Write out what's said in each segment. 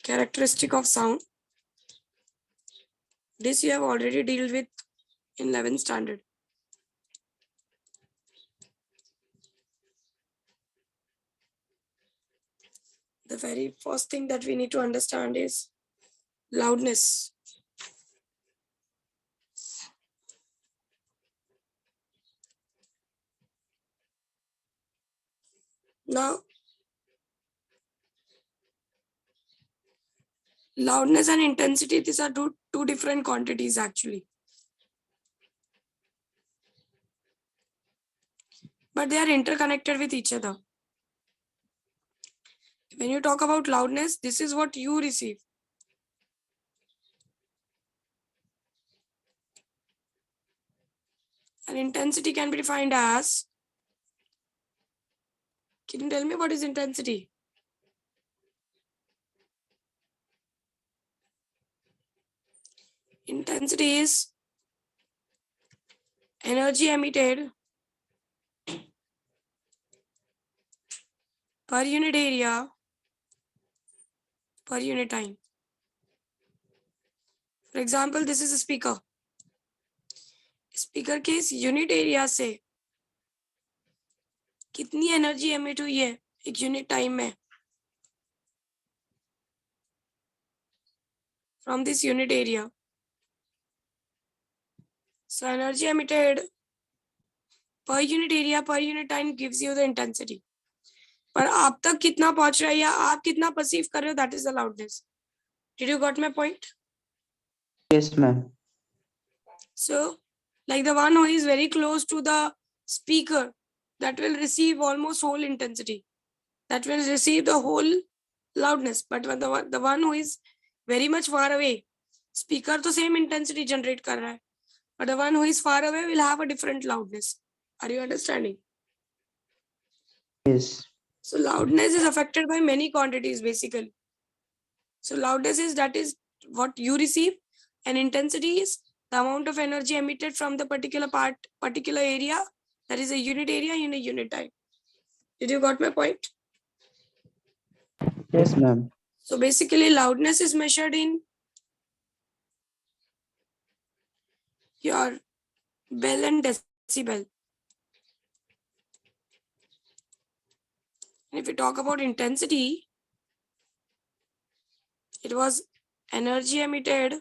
characteristic of sound. This you have already dealt with in 11th standard. The very first thing that we need to understand is loudness. Now, loudness and intensity, these are two different quantities actually. But they are interconnected with each other. When you talk about loudness, this is what you receive. And intensity can be defined as, can you tell me what is intensity? Intensity is energy emitted per unit area per unit time. For example, this is a speaker. Speaker के इस unit area से कितनी energy emit हुई है एक unit time में from this unit area. So energy emitted per unit area per unit time gives you the intensity. पर आप तक कितना पहुंच रहा है या आप कितना परसीव कर रहे हो, that is the loudness. Did you got my point? Yes, ma'am. So, like the one who is very close to the speaker, that will receive almost whole intensity. That will receive the whole loudness. But when the one who is very much far away, speaker तो same intensity generate कर रहा है, but the one who is far away will have a different loudness. Are you understanding? Yes. So loudness is affected by many quantities basically. So loudness is that is what you receive, and intensity is the amount of energy emitted from the particular area, that is a unit area in a unit time. Did you got my point? Yes, ma'am. So basically loudness is measured in your bell and decibel. And if we talk about intensity, it was energy emitted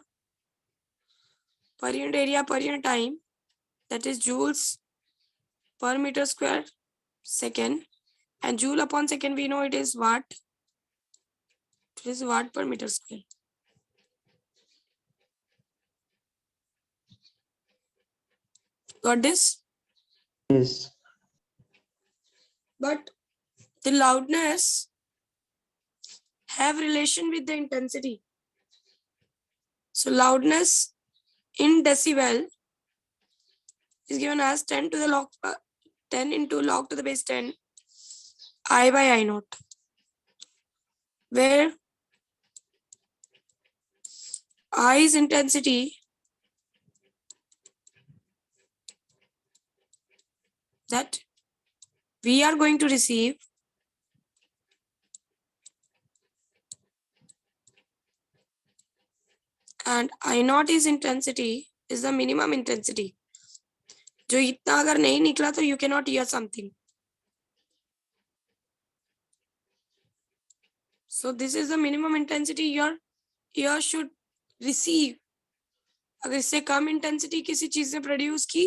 per unit area per unit time, that is joules per meter square second, and joule upon second we know it is watt. It is watt per meter square. Got this? Yes. But the loudness have relation with the intensity. So loudness in decibel is given as 10 to the log 10 into log to the base 10 I by I naught, where I is intensity that we are going to receive, and I naught is intensity, is the minimum intensity. जो इतना अगर नहीं निकला तो you cannot hear something. So this is the minimum intensity your ear should receive. अगर इससे कम intensity किसी चीज ने produce की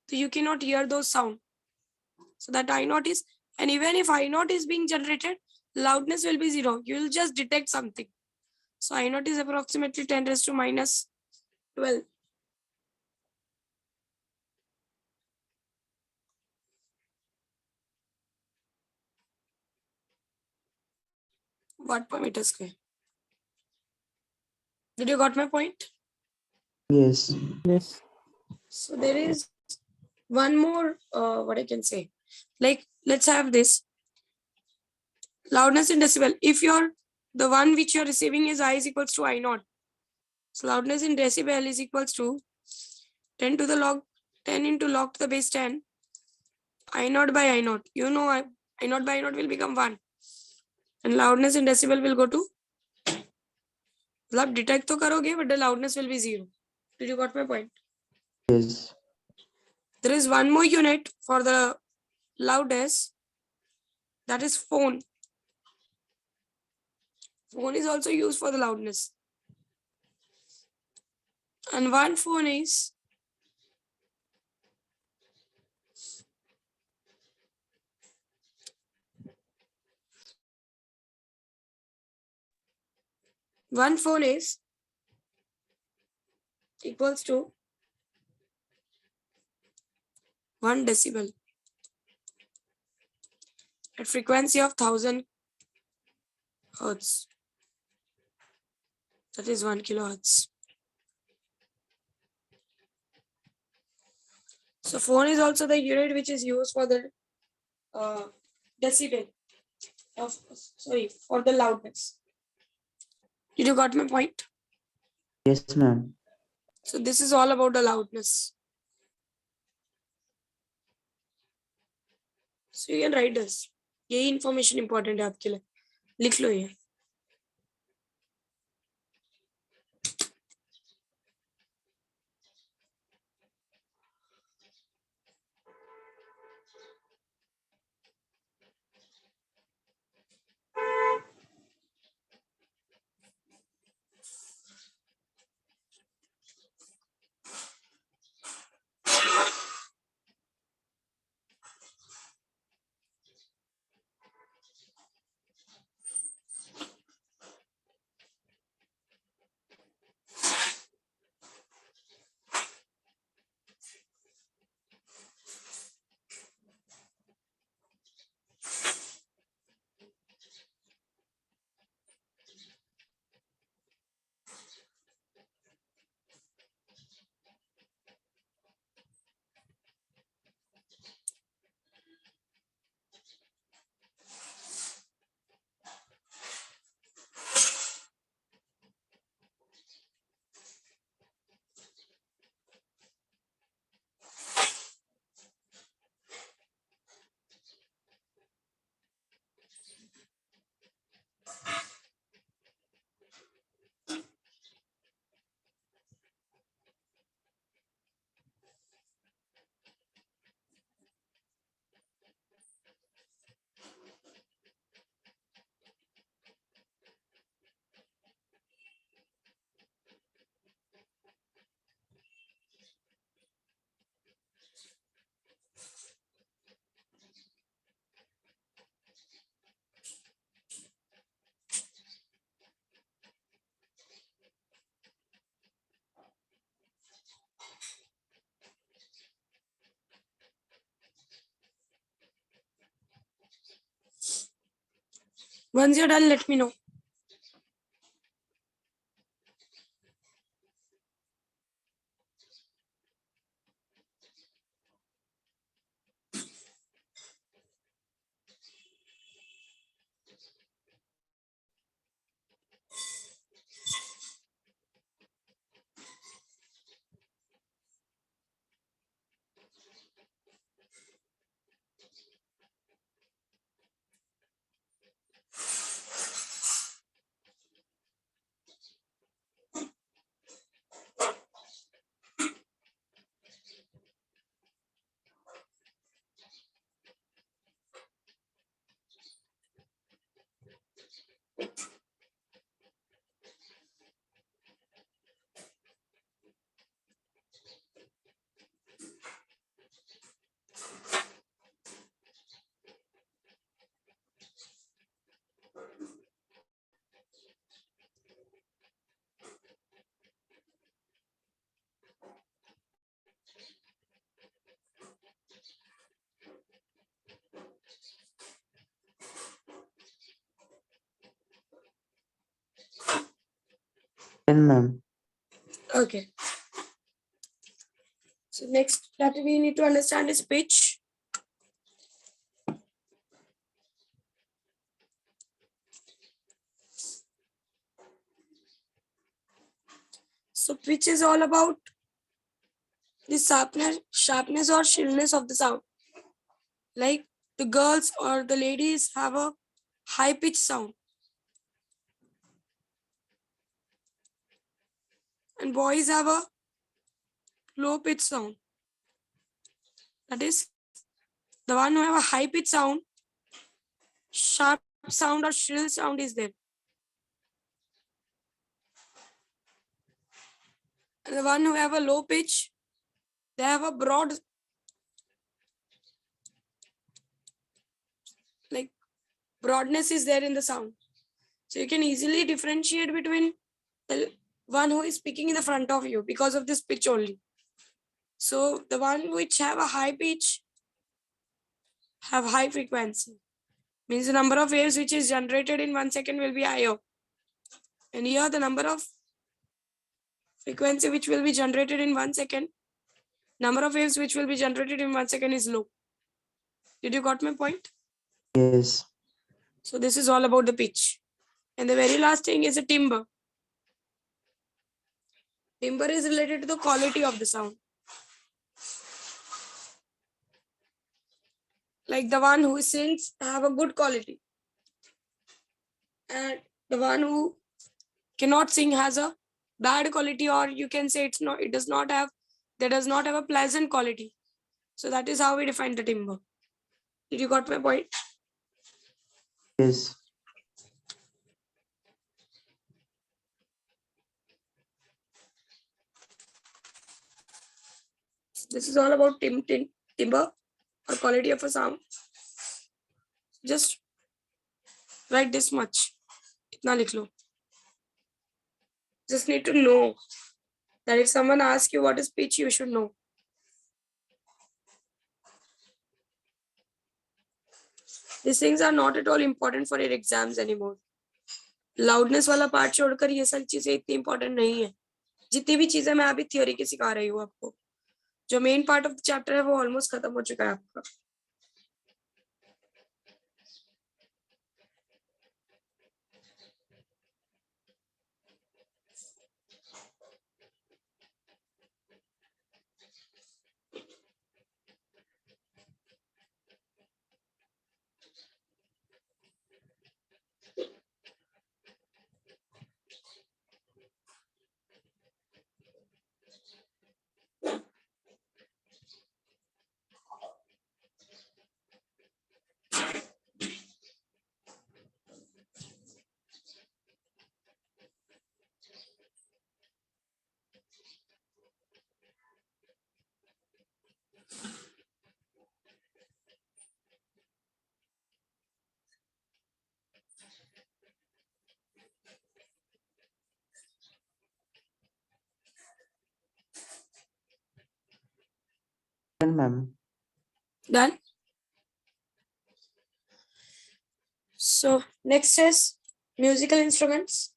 तो you cannot hear those sound. So that I naught is, and even if I naught is being generated, loudness will be 0. You will just detect something. So I naught is approximately 10 raised to minus 12. Watt per meter square. Did you got my point? Yes. Yes. So there is one more, what I can say, like let's have this loudness in decibel. If the one which you're receiving is I is equals to I naught, so loudness in decibel is equals to 10 to the log 10 into log to the base 10 I naught by I naught. You know I naught by I naught will become 1. And loudness in decibel will go to, मतलब detect तो करोगे, but the loudness will be 0. Did you got my point? Yes. There is one more unit for the loudness, that is phone. Phone is also used for the loudness. And one phone is equals to 1 decibel at frequency of 1000 hertz. That is 1 kilohertz. So phone is also the unit which is used for the decibel of, for the loudness. Did you got my point? Yes, ma'am. So this is all about the loudness. So you can write this. यही information important है आपके लिए. लिख लो ये. Once you're done, let me know. Then, ma'am. Okay. So next that we need to understand is pitch. So pitch is all about the sharpness or shrillness of the sound. Like the girls or the ladies have a high pitched sound, and boys have a low pitched sound. That is, the one who have a high pitched sound, sharp sound or shrill sound is there. And the one who have a low pitch, they have a broad, like broadness is there in the sound. So you can easily differentiate between the one who is speaking in the front of you because of this pitch only. So the one which have a high pitch have high frequency. Means the number of waves which is generated in 1 second will be higher. And here the number of frequency which will be generated in 1 second, number of waves which will be generated in 1 second is low. Did you got my point? Yes. So this is all about the pitch. And the very last thing is a timbre. Timbre is related to the quality of the sound. Like the one who sings have a good quality. And the one who cannot sing has a bad quality, or you can say it does not have a pleasant quality. So that is how we define the timbre. Did you got my point? Yes. This is all about timbre or quality of a sound. Just write this much. Itna likh lo. Just need to know that if someone asks you what is pitch, you should know. These things are not at all important for your exams anymore. Loudness वाला part छोड़कर ये सारी चीजें इतनी important नहीं है. जितनी भी चीजें मैं अभी थ्योरी की सिखा रही हूँ आपको, जो main part of the chapter है वो ऑलमोस्ट खत्म हो चुका है आपका. Ma'am. Done. So next is musical instruments.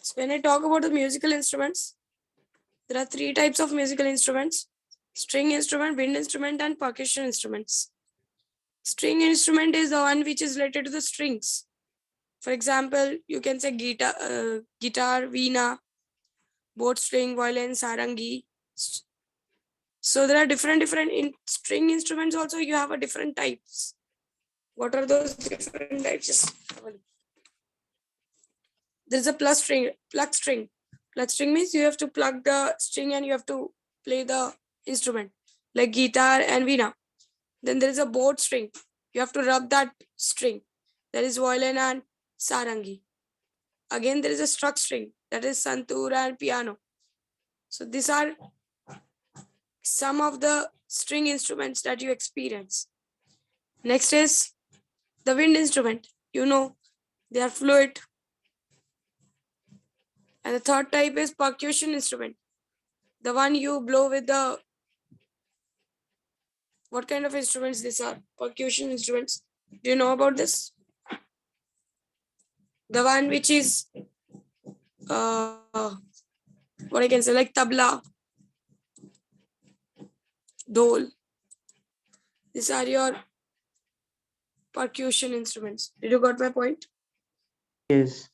So when I talk about the musical instruments, there are 3 types of musical instruments: string instrument, wind instrument, and percussion instruments. String instrument is the one which is related to the strings. For example, you can say guitar, veena, boat string, violin, sarangi. So there are different string instruments also. You have a different types. What are those different types? There is a plug string. Plug string means you have to plug the string and you have to play the instrument, like guitar and veena. Then there is a boat string. You have to rub that string. That is violin and sarangi. Again, there is a struck string. That is santoor and piano. So these are some of the string instruments that you experience. Next is the wind instrument. You know, they are fluid. And the third type is percussion instrument. The one you blow with the... What kind of instruments these are? Percussion instruments. Do you know about this? The one which is, what I can say, like tabla, dhol. These are your percussion instruments. Did you got my point? Yes.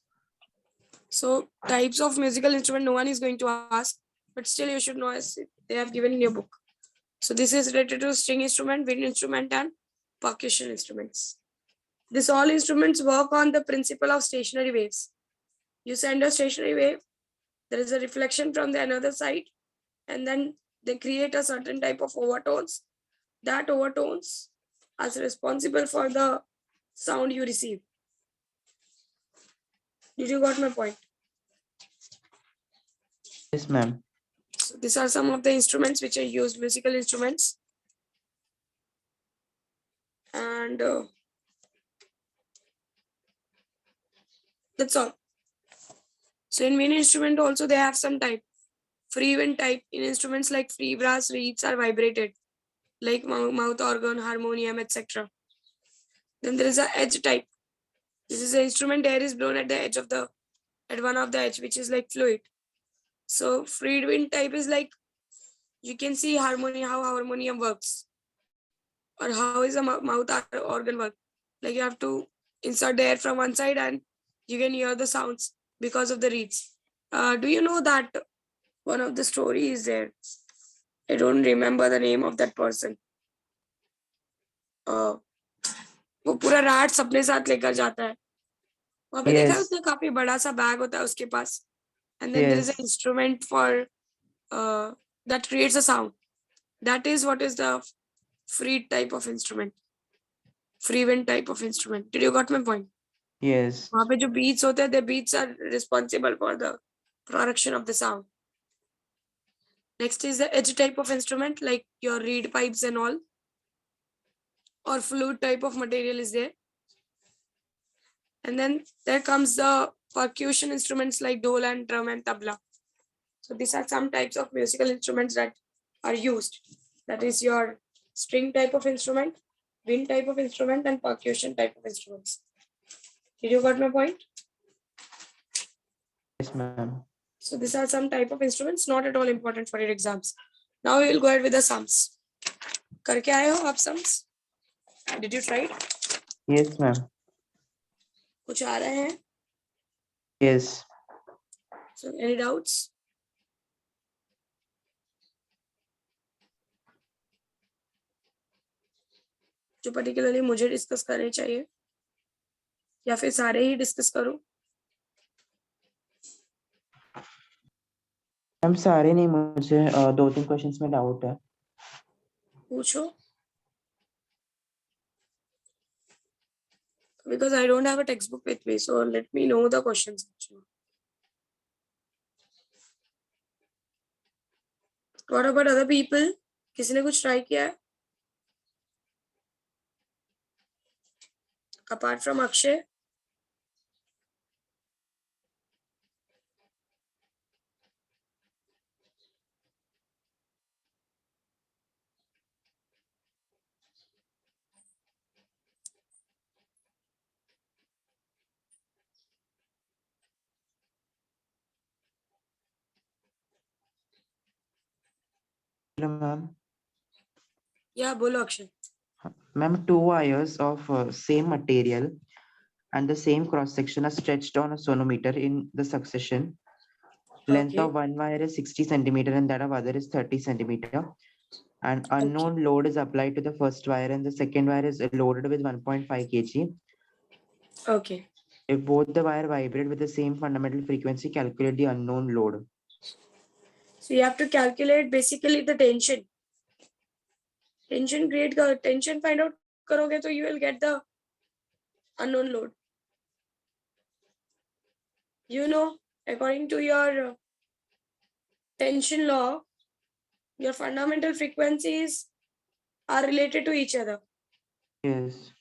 So types of musical instrument, no one is going to ask, but still you should know as they have given in your book. So this is related to string instrument, wind instrument, and percussion instruments. These all instruments work on the principle of stationary waves. You send a stationary wave, there is a reflection from the another side, and then they create a certain type of overtones. That overtones are responsible for the sound you receive. Did you got my point? Yes, ma'am. So these are some of the instruments which are used, musical instruments. And that's all. So in wind instrument also they have some type. Free wind type in instruments like free brass reeds are vibrated, like mouth organ, harmonium, etc. Then there is a edge type. This is an instrument air is blown at the edge of the at one of the edge, which is like fluid. So free wind type is like you can see harmonium, how harmonium works, or how is a mouth organ work. Like you have to insert the air from one side and you can hear the sounds because of the reeds. Do you know that one of the stories there? I don't remember the name of that person. वो पूरा rot अपने साथ लेकर जाता है. वहां पे देखा है Yes. उसने काफी बड़ा सा बैग होता है उसके पास. And then there is an Yes. instrument for that creates a sound. That is what is the free type of instrument. Free wind type of instrument. Did you got my point? Yes. वहाँ पे जो beats होते हैं, the beats are responsible for the production of the sound. Next is the edge type of instrument, like your reed pipes and all, or flute type of material is there. And then there comes the percussion instruments like dole and drum and tabla. So these are some types of musical instruments that are used. That is your string type of instrument, wind type of instrument, and percussion type of instruments. Did you got my point? Yes, ma'am. So these are some type of instruments, not at all important for your exams. Now we will go ahead with the sums. करके आए हो आप sums? Did you try it? Yes, ma'am. कुछ आ रहे हैं? Yes. So any doubts? जो particularly मुझे discuss करने चाहिए या फिर सारे ही डिस्कस करूं? मैम सारे नहीं, मुझे 2-3 क्वेश्चंस में डाउट है. पूछो. Because I don't have a textbook with me, so let me know the questions. What about other people? किसी ने कुछ try किया है? Apart from Akshay? Hello, ma'am. Yeah, बोलो Akshay. Ma'am, 2 wires of same material and the same cross section are stretched on a sonometer in the succession. Length Okay. of one wire is 60 centimeter and that of other is 30 centimeter. An unknown load is applied to the first wire and the second wire is loaded with 1.5 kg. Okay. If both the wire vibrate with the same fundamental frequency, calculate the unknown load. So you have to calculate basically the tension. Tension tension find out करोगे तो you will get the unknown load. You know, according to your tension law, your fundamental frequencies are related to each other. Yes.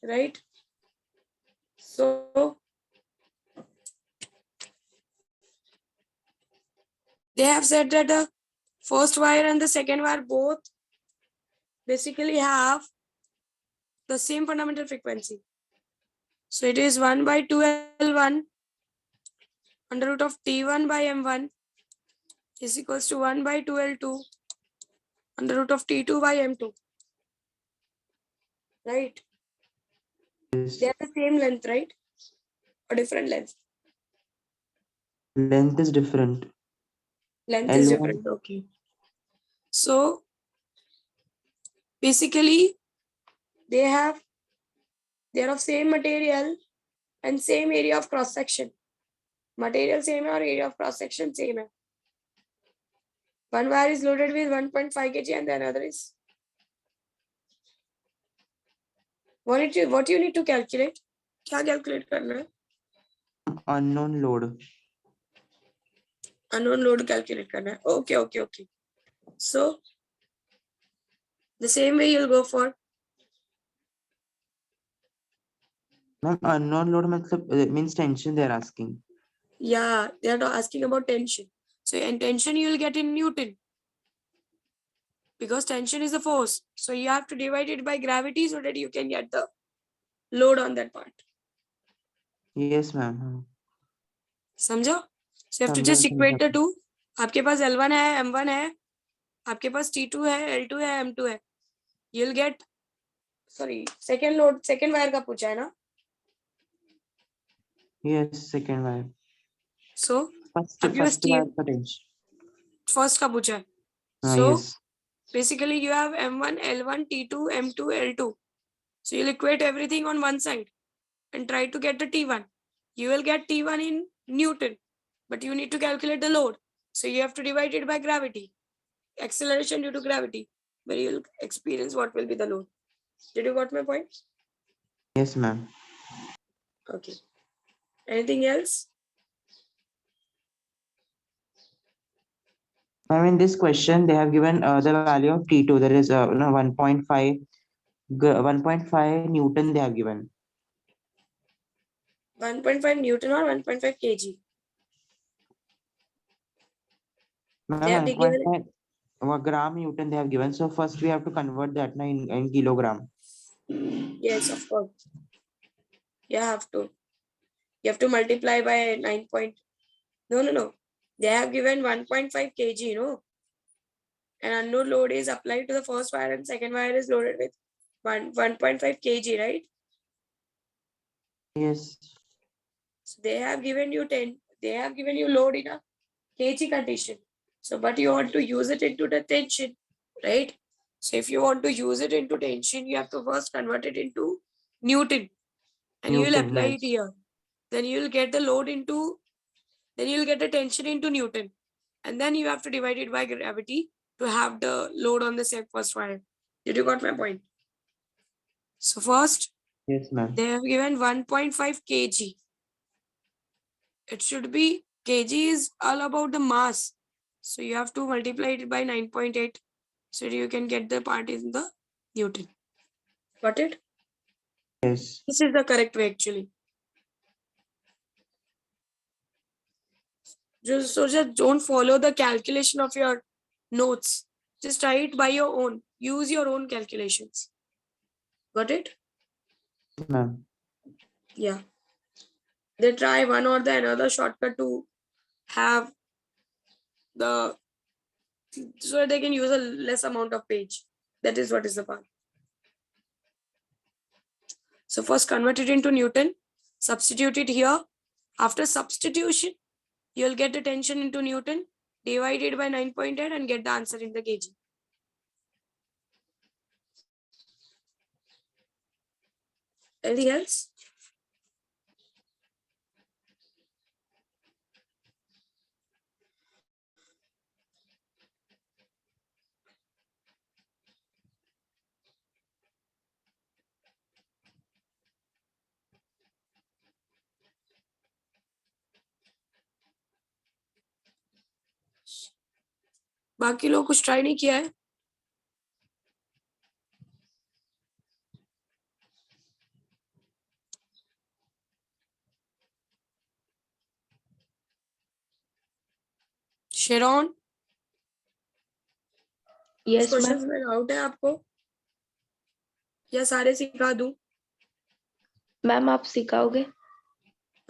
Right? So they have said that the first wire and the second wire both basically have the same fundamental frequency. So it is 1 by 2L1 under root of T1 by M1 is equals to 1 by 2L2 under root of T2 by M2. Right? Yes. They are the same length, right? Or different length? Length is different. Length is L1. different, okay. So basically they are of same material and same area of cross section. Material same है और area of cross section same है. One wire is loaded with 1.5 kg and the another is. What you need to calculate? क्या calculate करना है? Unknown load. Unknown load calculate करना है. Okay. So the same way you'll go for. Ma'am, unknown load means tension they are asking. Yeah, they are not asking about tension. So in tension you will get in Newton. Because tension is a force. So you have to divide it by gravity so that you can get the load on that part. Yes, ma'am. समझो? So you have to just equate the two. आपके पास L1 है, M1 है, आपके पास T2 है, L2 है, M2 है. You'll get, sorry, second load, second wire का पूछा है ना? Yes, second wire. So First wire का tension. First का पूछा है. So yes. Basically you have M1, L1, T2, M2, L2. So you'll equate everything on one side and try to get the T1. You will get T1 in Newton, but you need to calculate the load. So you have to divide it by gravity, acceleration due to gravity, where you'll experience what will be the load. Did you got my point? Yes, ma'am. Okay. Anything else? Ma'am, in this question, they have given the value of T2, that is 1.5 Newton they have given. 1.5 Newton or 1.5 kg? Ma'am, 1.5 gram Newton they have given. So first we have to convert that in kilogram. Yes, of course. You have to. You have to multiply by 9. No. They have given 1.5 kg, no? And unknown load is applied to the first wire and second wire is loaded with 1.5 kg, right? Yes. So they have given you load in a kg condition. So, but you want to use it into the tension, right? So if you want to use it into tension, you have to first convert it into Newton. And you will apply it here. Then you will get the load into, then you will get the tension into Newton. And then you have to divide it by gravity to have the load on the same first wire. Did you got my point? So first, yes, ma'am. They have given 1.5 kg. It should be, kg is all about the mass. So you have to multiply it by 9.8. So you can get the part in the Newton. Got it? Yes. This is the correct way actually. Just don't follow the calculation of your notes. Just try it by your own. Use your own calculations. Got it? Ma'am. Yeah. They try one or the another shortcut to have the, so they can use a less amount of page. That is what is the part. So first convert it into Newton, substitute it here. After substitution, you'll get the tension into Newton, divide it by 9.8 and get the answer in the kg. Anything else? बाकी लोग कुछ try नहीं किया है? शेरॉन, yes questions में doubt है आपको या सारे सिखा दूं? मैम आप सिखाओगे?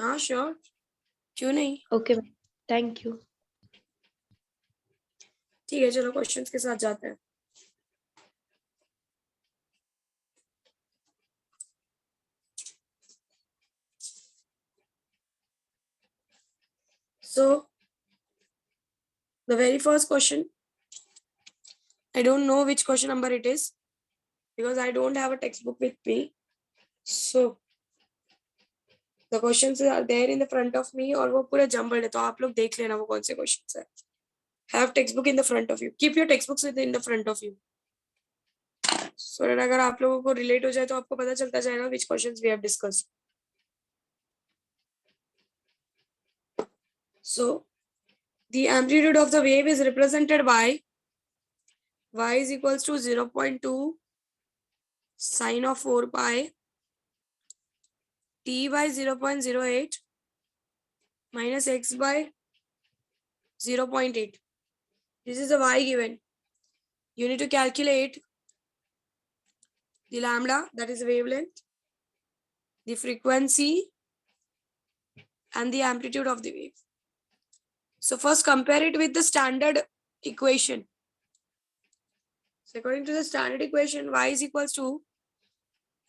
हाँ श्योर, क्यों नहीं? Okay ma'am, thank you. ठीक है, चलो क्वेश्चंस के साथ जाते हैं। So the very first question, I don't know which question number it is. because I don't have a textbook with me. So the questions are there in the front of me और वो पूरा jumbled है, तो आप लोग देख लेना वो कौन से questions है. Have textbook in the front of you. Keep your textbooks in the front of you. So that अगर आप लोगों को relate हो जाए तो आपको पता चलता जाएगा which questions we have discussed. So the amplitude of the wave is represented by y is equals to 0.2 sine of 4 pi t by 0.08 minus x by 0.8. This is the y given. You need to calculate the lambda, that is the wavelength, the frequency, and the amplitude of the wave. So first compare it with the standard equation. So according to the standard equation, y is equals to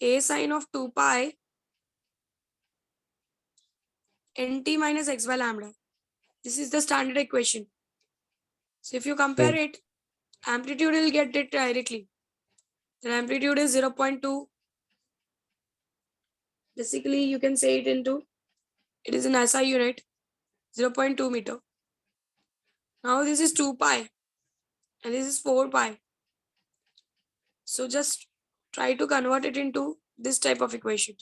a sine of 2 pi nt minus x by lambda. This is the standard equation. So if you compare it, amplitude will get it directly. The amplitude is 0.2. Basically, you can say it into, it is an SI unit, 0.2 meter. Now this is 2 pi and this is 4 pi. So just try to convert it into this type of equation.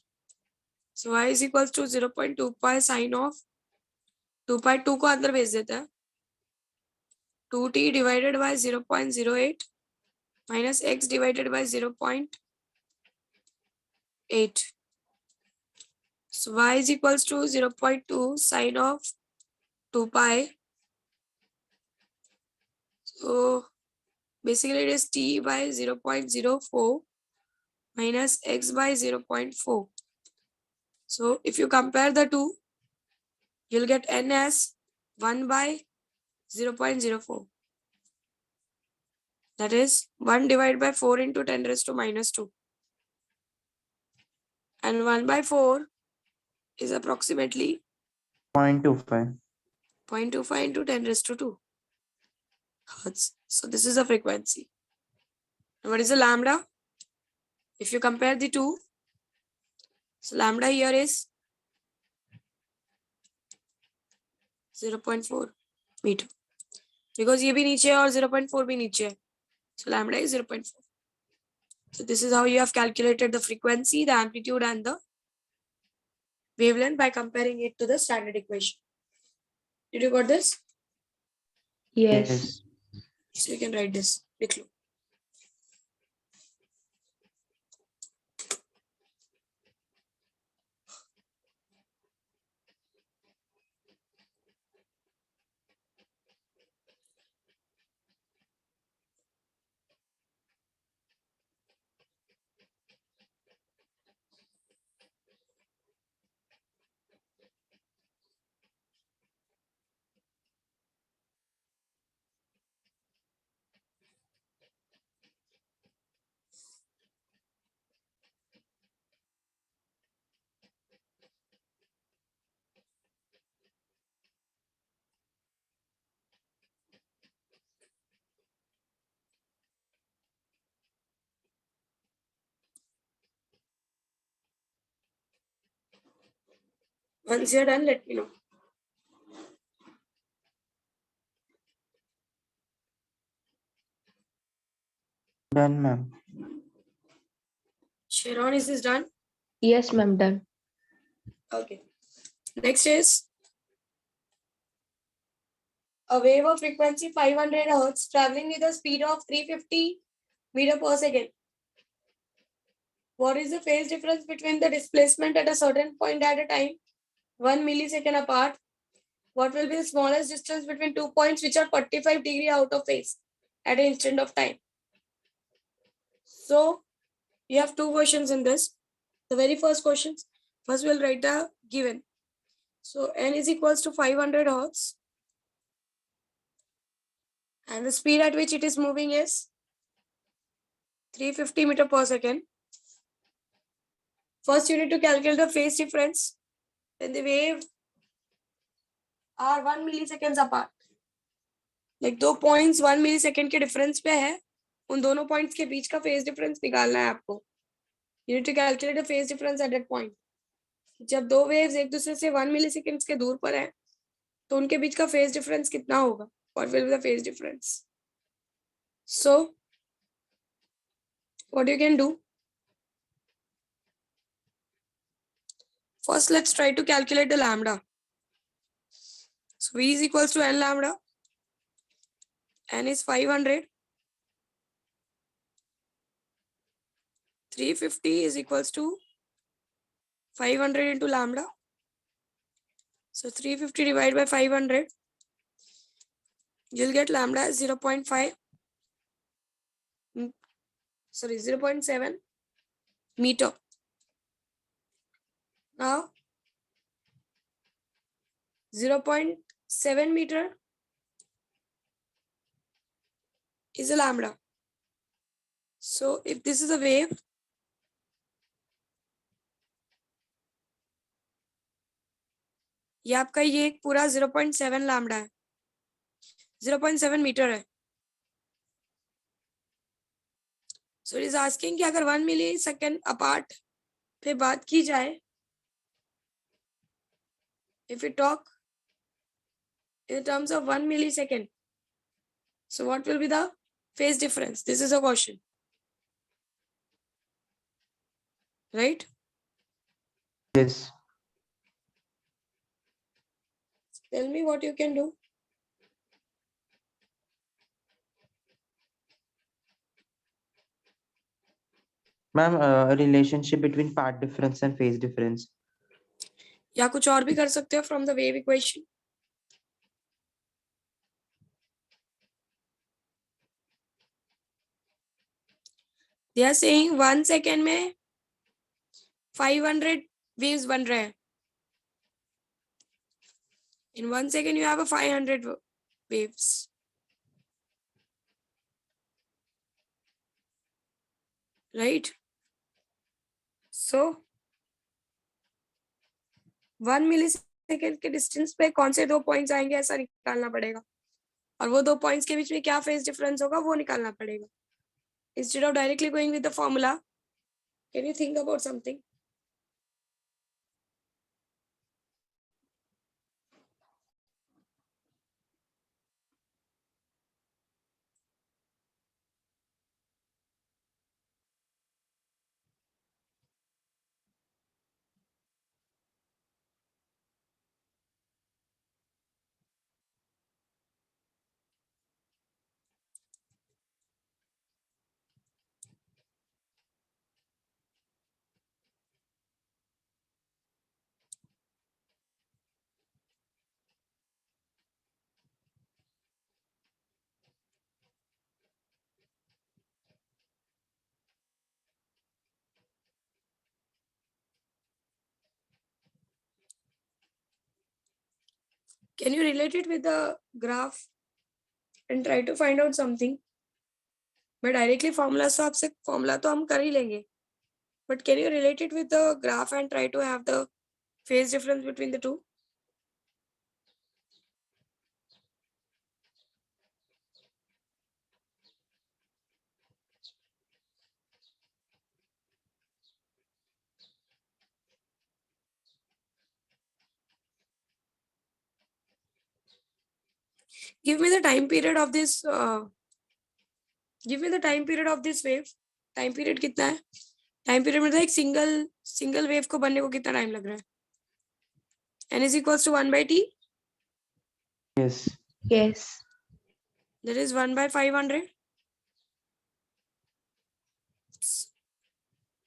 So y is equals to 0.2 pi sine of 2 pi 2 को अंदर भेज देते हैं 2t divided by 0.08 minus x divided by 0.8. So y is equals to 0.2 sine of 2 pi. So basically it is t by 0.04 minus x by 0.4. So if you compare the two, you'll get n as 1 by 0.04. That is 1 divided by 4 into 10 raised to minus 2. And 1 by 4 is approximately 0.25. 0.25 into 10 raised to 2 hertz. So this is a frequency. And what is the lambda? If you compare the two, so lambda here is 0.4 meter. Because ये भी नीचे है और 0.4 भी नीचे है. So lambda is 0.4. So this is how you have calculated the frequency, the amplitude, and the wavelength by comparing it to the standard equation. Did you got this? Yes. So you can write this. लिख लो. Once you're done, let me know. Done, ma'am. Sharon, is this done? Yes, ma'am, done. Okay. Next is a wave of frequency 500 hertz traveling with a speed of 350 meter per second. What is the phase difference between the displacement at a certain point at a time, 1 millisecond apart? What will be the smallest distance between 2 points which are 45 degrees out of phase at an instant of time? So you have two questions in this. The very first question, first we'll write the given. So n is equals to 500 hertz. And the speed at which it is moving is 350 meter per second. First, you need to calculate the phase difference when the wave are 1 milliseconds apart. Like 2 points 1 millisecond के difference पे है उन दोनों points के बीच का phase difference निकालना है आपको. You need to calculate the phase difference at that point. जब दो waves एक दूसरे से 1 milliseconds के दूर पर हैं, तो उनके बीच का phase difference कितना होगा? What will be the phase difference? So, what you can do? First, let's try to calculate the lambda. So, V is equals to N lambda. N is 500. 350 is equals to 500 into lambda. So 350 divided by 500, you'll get lambda as 0.5, 0.7 meter. Now 0.7 meter is a lambda. So if this is a wave, ये आपका ये एक पूरा 0.7 lambda है, 0.7 metre है. So it is asking कि अगर 1 मिली second apart पे बात की जाए, if you talk in terms of 1 millisecond, so what will be the phase difference? This is a question, right? Yes. Tell me what you can do. Ma'am, relationship between part difference and phase difference. या कुछ और भी कर सकते हो from the wave equation. They are saying 1 second में 500 waves बन रहे हैं. In 1 second, you have a 500 waves. Right? So, 1 millisecond के डिस्टेंस पे कौन से दो पॉइंट्स आएंगे ऐसा निकालना पड़ेगा, और वो दो पॉइंट्स के बीच में क्या फेज डिफरेंस होगा वो निकालना पड़ेगा. Instead of directly going with the formula, can you think about something? Can you relate it with the graph and try to find out something? मैं directly formula से आपसे formula तो हम कर ही लेंगे, but can you relate it with the graph and try to have the phase difference between the two? Give me the time period of this. Give me the time period of this wave. Time period कितना है? Time period मतलब एक single wave को बनने को कितना time लग रहा है? N is equals to 1 by T. Yes. Yes. That is 1 by 500.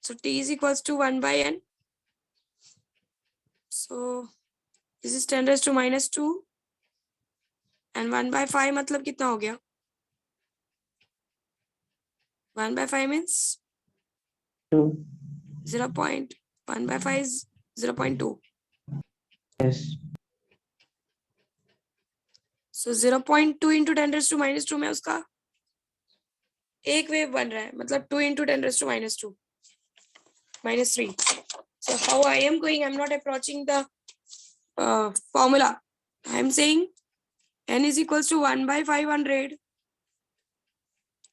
So T is equals to 1 by N. So this is 10 raised to minus 2. And 1 by 5 मतलब कितना हो गया? 1 by 5 means 2. 0.1 by 5 is 0.2. Yes. So 0.2 into 10 raised to minus 2 में उसका एक wave बन रहा है, मतलब 2 into 10 raised to minus 2, minus 3. So how I am going, I'm not approaching the formula. I'm saying N is equals to 1 by 500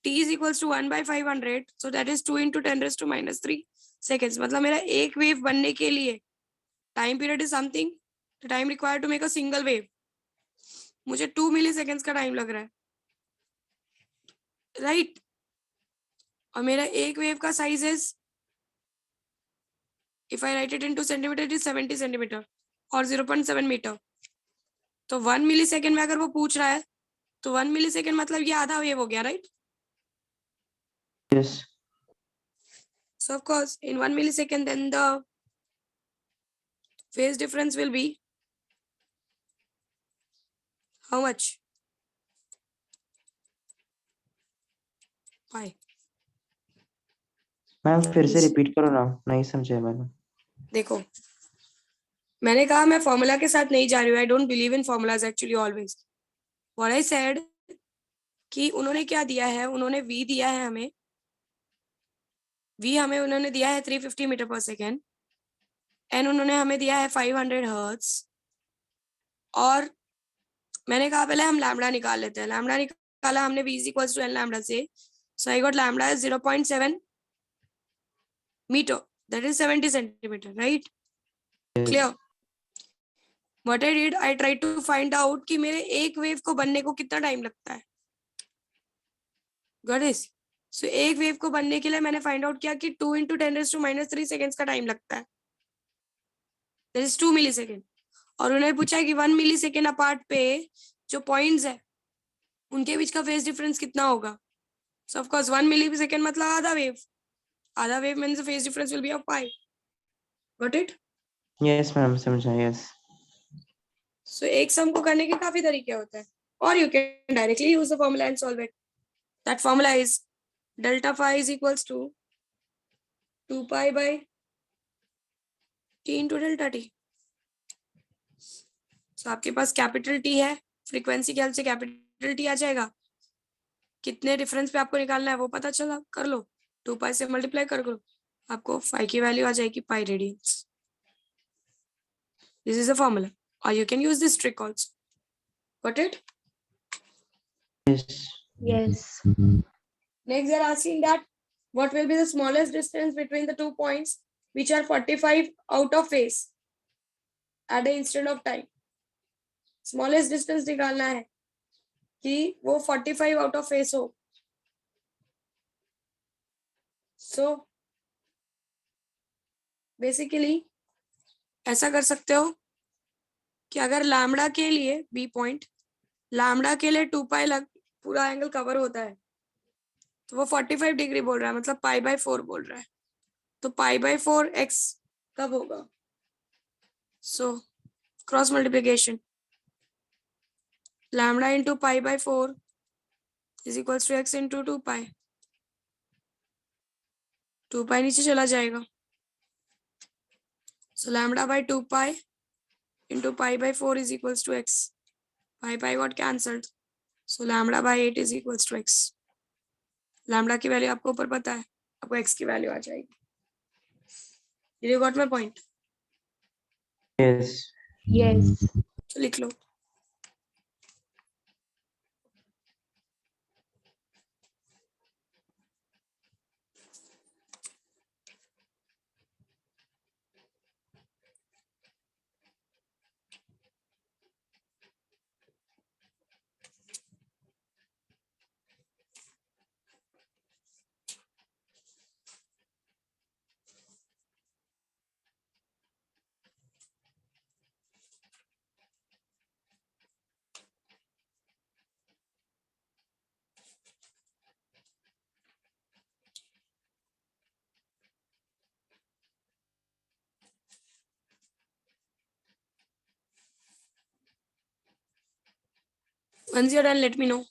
t is equals to 1/500, so that is 2 into 10⁻³ seconds. मतलब मेरा एक wave बनने के लिए time period is something, the time required to make a single wave, मुझे 2 मिली seconds का time लग रहा है, राइट? और मेरा एक वेव का size is, if I right it into centimetre, it is 70 centimetre और 0.7 मीटर. तो 1 मिली सेकेंड में अगर वो पूछ रहा है तो 1 मिली सेकेंड मतलब ये आधा वेव हो गया, right? Yes. So of course in 1 millisecond then the phase difference will be how much? Pi. Ma'am फिर से रिपीट करो ना, नहीं समझा मैंने. देखो मैंने कहा मैं फॉर्मूला के साथ नहीं जा रही हूँ, I don't believe in formulas actually always. What I said कि उन्होंने क्या दिया है, उन्होंने v दिया है हमें, v हमें उन्होंने दिया है 350 मीटर पर सेकेंड, एंड उन्होंने हमें दिया है 500 हर्ट्ज. और मैंने कहा पहले हम लैम्बडा निकाल लेते हैं. लैम्बडा निकाला हमने v is equals to n lambda से, so I got lambda is 0.7 metre, that is 70 centimetre, right? Clear? What I did, I try to find out कि मेरे एक वेव को बनने को कितना टाइम लगता है. Got it? सो एक वेव को बनने के लिए मैंने फाइंड आउट किया कि 2 into 10⁻³ सेकेंड्स का टाइम लगता है, दैट इज 2 मिली सेकेंड. और उन्होंने पूछा कि 1 मिली सेकेंड अपार्ट पे जो पॉइंट्स है उनके बीच का फेज डिफरेंस कितना होगा. So of course 1 millisecond मतलब आधा वेव, आधा wave means the phase difference will be of pi. Got it? Yes ma'am समझा. यस. सो एक सम को करने के काफी तरीके होते हैं, और you can directly use the formula and solve it. That formula is delta phi is equals to 2 pi by t into delta t. So आपके पास कैपिटल T है, फ्रीक्वेंसी के हेल्प से कैपिटल T आ जाएगा. कितने डिफरेंस पे आपको निकालना है वो पता चला, कर लो, 2 पाई से मल्टीप्लाई कर लो, आपको फाई की वैल्यू आ जाएगी pi radians. This is a formula और you can use this trick also. Got it? Yes. Yes. Next they are asking that what will be the smallest distance between the 2 points which are 45 out of phase at the instant of time. Smallest distance निकालना है कि वो 45 out of face हो. So basically ऐसा कर सकते हो कि अगर लैम्बडा के लिए बी पॉइंट, लैम्बडा के लिए 2 पाई लग पूरा एंगल कवर होता है, तो वो 45 डिग्री बोल रहा है, मतलब π/4 बोल रहा है, तो π/4 x कब होगा? So cross multiplication, lambda into π/4 is equals to x into 2 pi. 2 pi नीचे चला जाएगा, so lambda by 2 pi into π/4 is equals to x. Pi got cancelled, so lambda by 8 is equals to x. lambda की value आपको ऊपर पता है, आपको x की वैल्यू आ जाएगी. Did you got my point? Yes. Yes. तो लिख लो. Once you're done, let me know.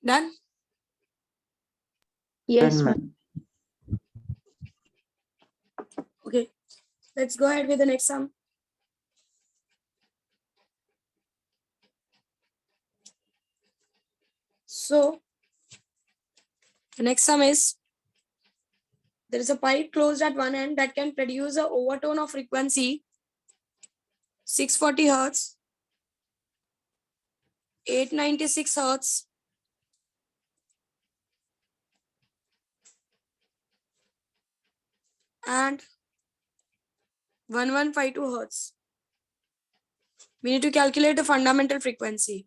Done? Yes, Done, ma'am. ma'am. Okay. Let's go ahead with the next sum. So the next sum is, there is a pipe closed at one end that can produce an overtone of frequency 640 Hertz, 896 Hertz, and 1152 Hertz. We need to calculate the fundamental frequency.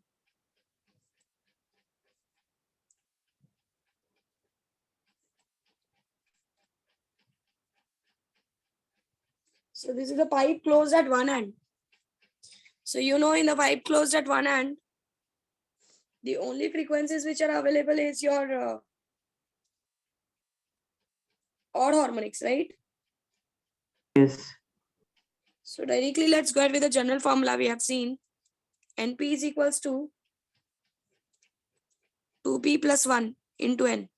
So this is the pipe closed at one end. So in the pipe closed at one end, the only frequencies which are available is your odd harmonics, right? Yes. So directly let's go ahead with the general formula we have seen. NP is equals to 2P plus 1 into N.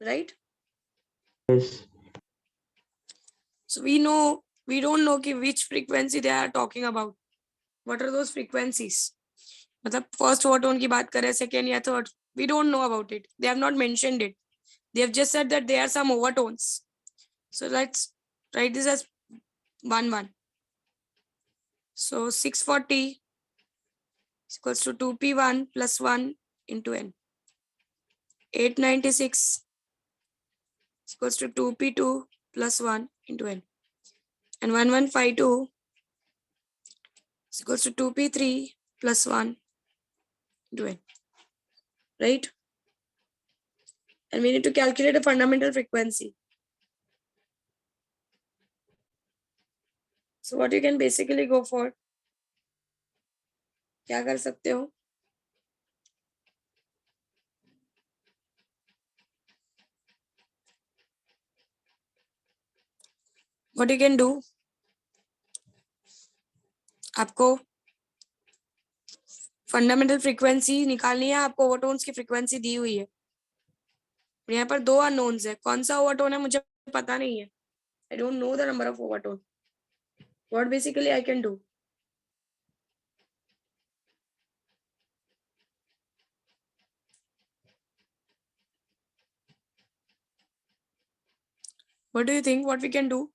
Right? Yes. So we don't know which frequency they are talking about. What are those frequencies? मतलब first overtone की बात करें, second या third, we don't know about it. They have not mentioned it. They have just said that there are some overtones. So let's write this as 1 1. So 640 is equals to 2P1 plus 1 into N. 896 is equals to 2P2 plus 1 into N. And 1152 is equals to 2P3 plus 1 into N. Right? And we need to calculate a fundamental frequency. So what you can basically go for, क्या कर सकते हो? What you can do, आपको fundamental frequency निकालनी है, आपको overtones की frequency दी हुई है. यहाँ पर 2 अननोन्स है. कौन सा ओवरटोन है मुझे पता नहीं है. I don't know the number of overtone. What basically I can do? What do you think? What we can do?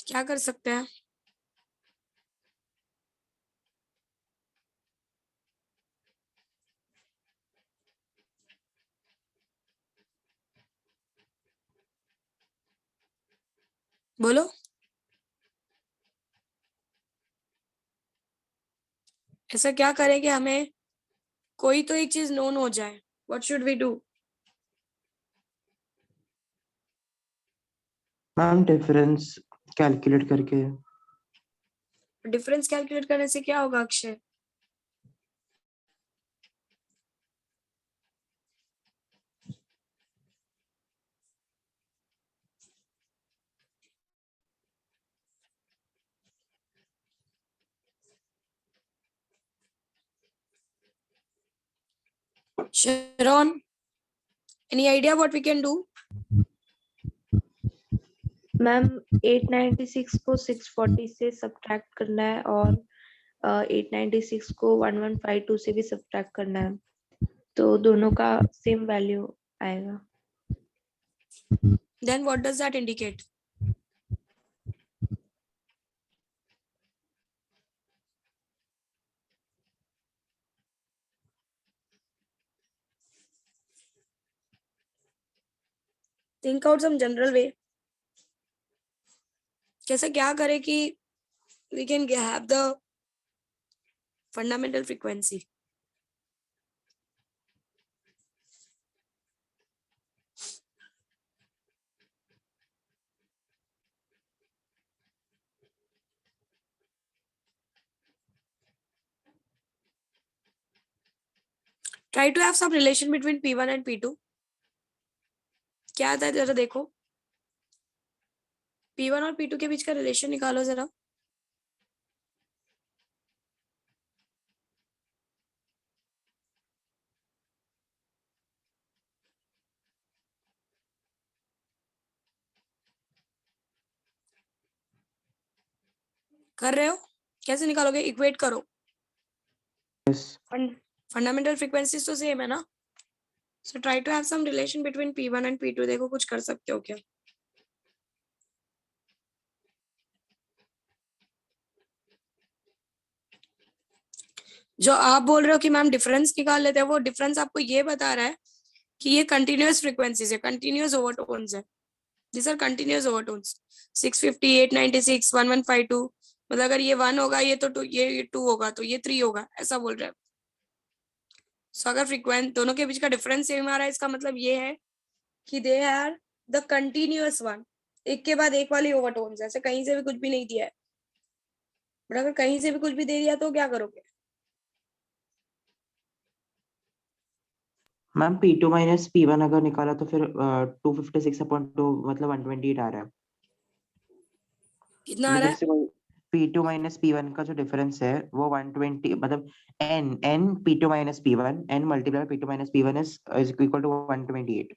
क्या कर सकते हैं? बोलो. ऐसा क्या करें कि हमें कोई तो एक चीज नोन हो जाए. What should we do? Ma'am difference calculate करके. डिफरेंस कैलकुलेट करने से क्या होगा Akshay? Sharon, any idea what we can do? Ma'am 896 को 640 से सब्ट्रैक्ट करना है और 896 को 1152 से भी सब्ट्रैक्ट करना है, तो दोनों का सेम वैल्यू आएगा. Then what does that indicate? Think out some general way. कैसे क्या करें कि we can have the fundamental frequency. Try to have some relation between P1 and P2. क्या आता है जरा देखो. P1 और P2 के बीच का रिलेशन निकालो जरा। कर रहे हो? कैसे निकालोगे? इक्वेट करो। Yes. फंडामेंटल फ्रीक्वेंसीज तो सेम है ना, so try to have some relation between P1 and P2। देखो कुछ कर सकते हो क्या? जो आप बोल रहे हो कि मैम डिफरेंस निकाल लेते हैं, वो डिफरेंस आपको ये बता रहा है कि ये कंटिन्यूअस फ्रीक्वेंसीज है, कंटिन्यूअस ओवरटोन्स है। These are continuous overtones. 650, 896, 1152, मतलब अगर ये 1 होगा ये तो 2, ये 2 होगा तो ये 3 होगा, ऐसा बोल रहे हैं। सो अगर फ्रीक्वेंट दोनों के बीच का डिफरेंस सेम आ रहा है, इसका मतलब ये है कि they are the continuous one, एक के बाद एक वाली ओवरटोन्स। ऐसे कहीं से भी कुछ भी नहीं दिया है, बट अगर कहीं से भी कुछ भी दे दिया तो क्या करोगे? मैम P2 माइनस P1 अगर निकाला तो फिर 256/2 मतलब 128 आ रहा है। कितना आ रहा मतलब है? से P2 माइनस P1 का जो डिफरेंस है वो 120, मतलब n P2 minus P1 n multiply P2 minus P1 is equal to 128।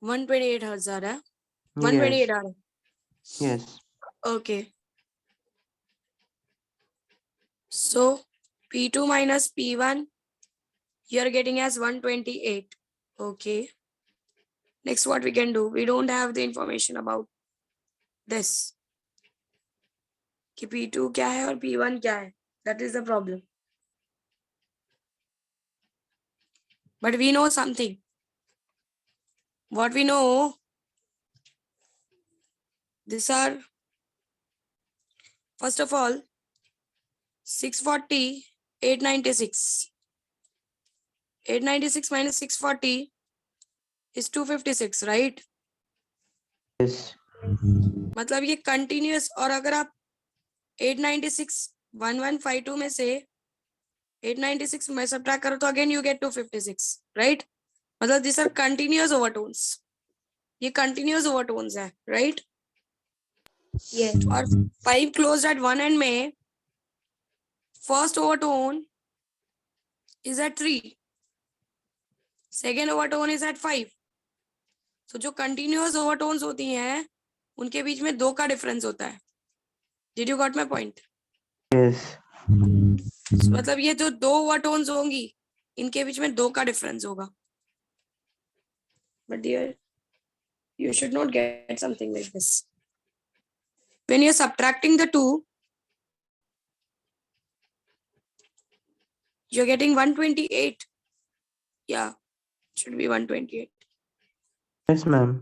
128 hertz आ रहा है, यस 128 आ रहा है। Yes okay, so P2 minus P1 you are getting as 128. Okay, next what we can do, we don't have the information about this कि P2 क्या है और P1 क्या है, that is the problem, but we know something. What we know, these are first of all 640, 896. 896 minus 640 is 256, right? Yes मतलब ये continuous, और अगर आप 896 1152 में से 896 में सब्ट्रैक्ट करो तो अगेन यू गेट 256, राइट? मतलब दिस आर कंटिन्यूअस ओवरटोन्स, ये कंटिन्यूअस ओवरटोन्स है, राइट? Yes. और 5 क्लोज्ड एट वन एंड में first overtone is at 3, second overtone is at 5। तो जो कंटिन्यूअस ओवरटोन्स होती हैं उनके बीच में 2 का डिफरेंस होता है। Did you got my point? Yes मतलब ये जो 2 ओवरटोन्स होंगी इनके बीच में 2 का डिफरेंस होगा। But dear, you should not get something like this. When you're subtracting the 2, you're getting 128. Yeah, it should be 128. Yes ma'am.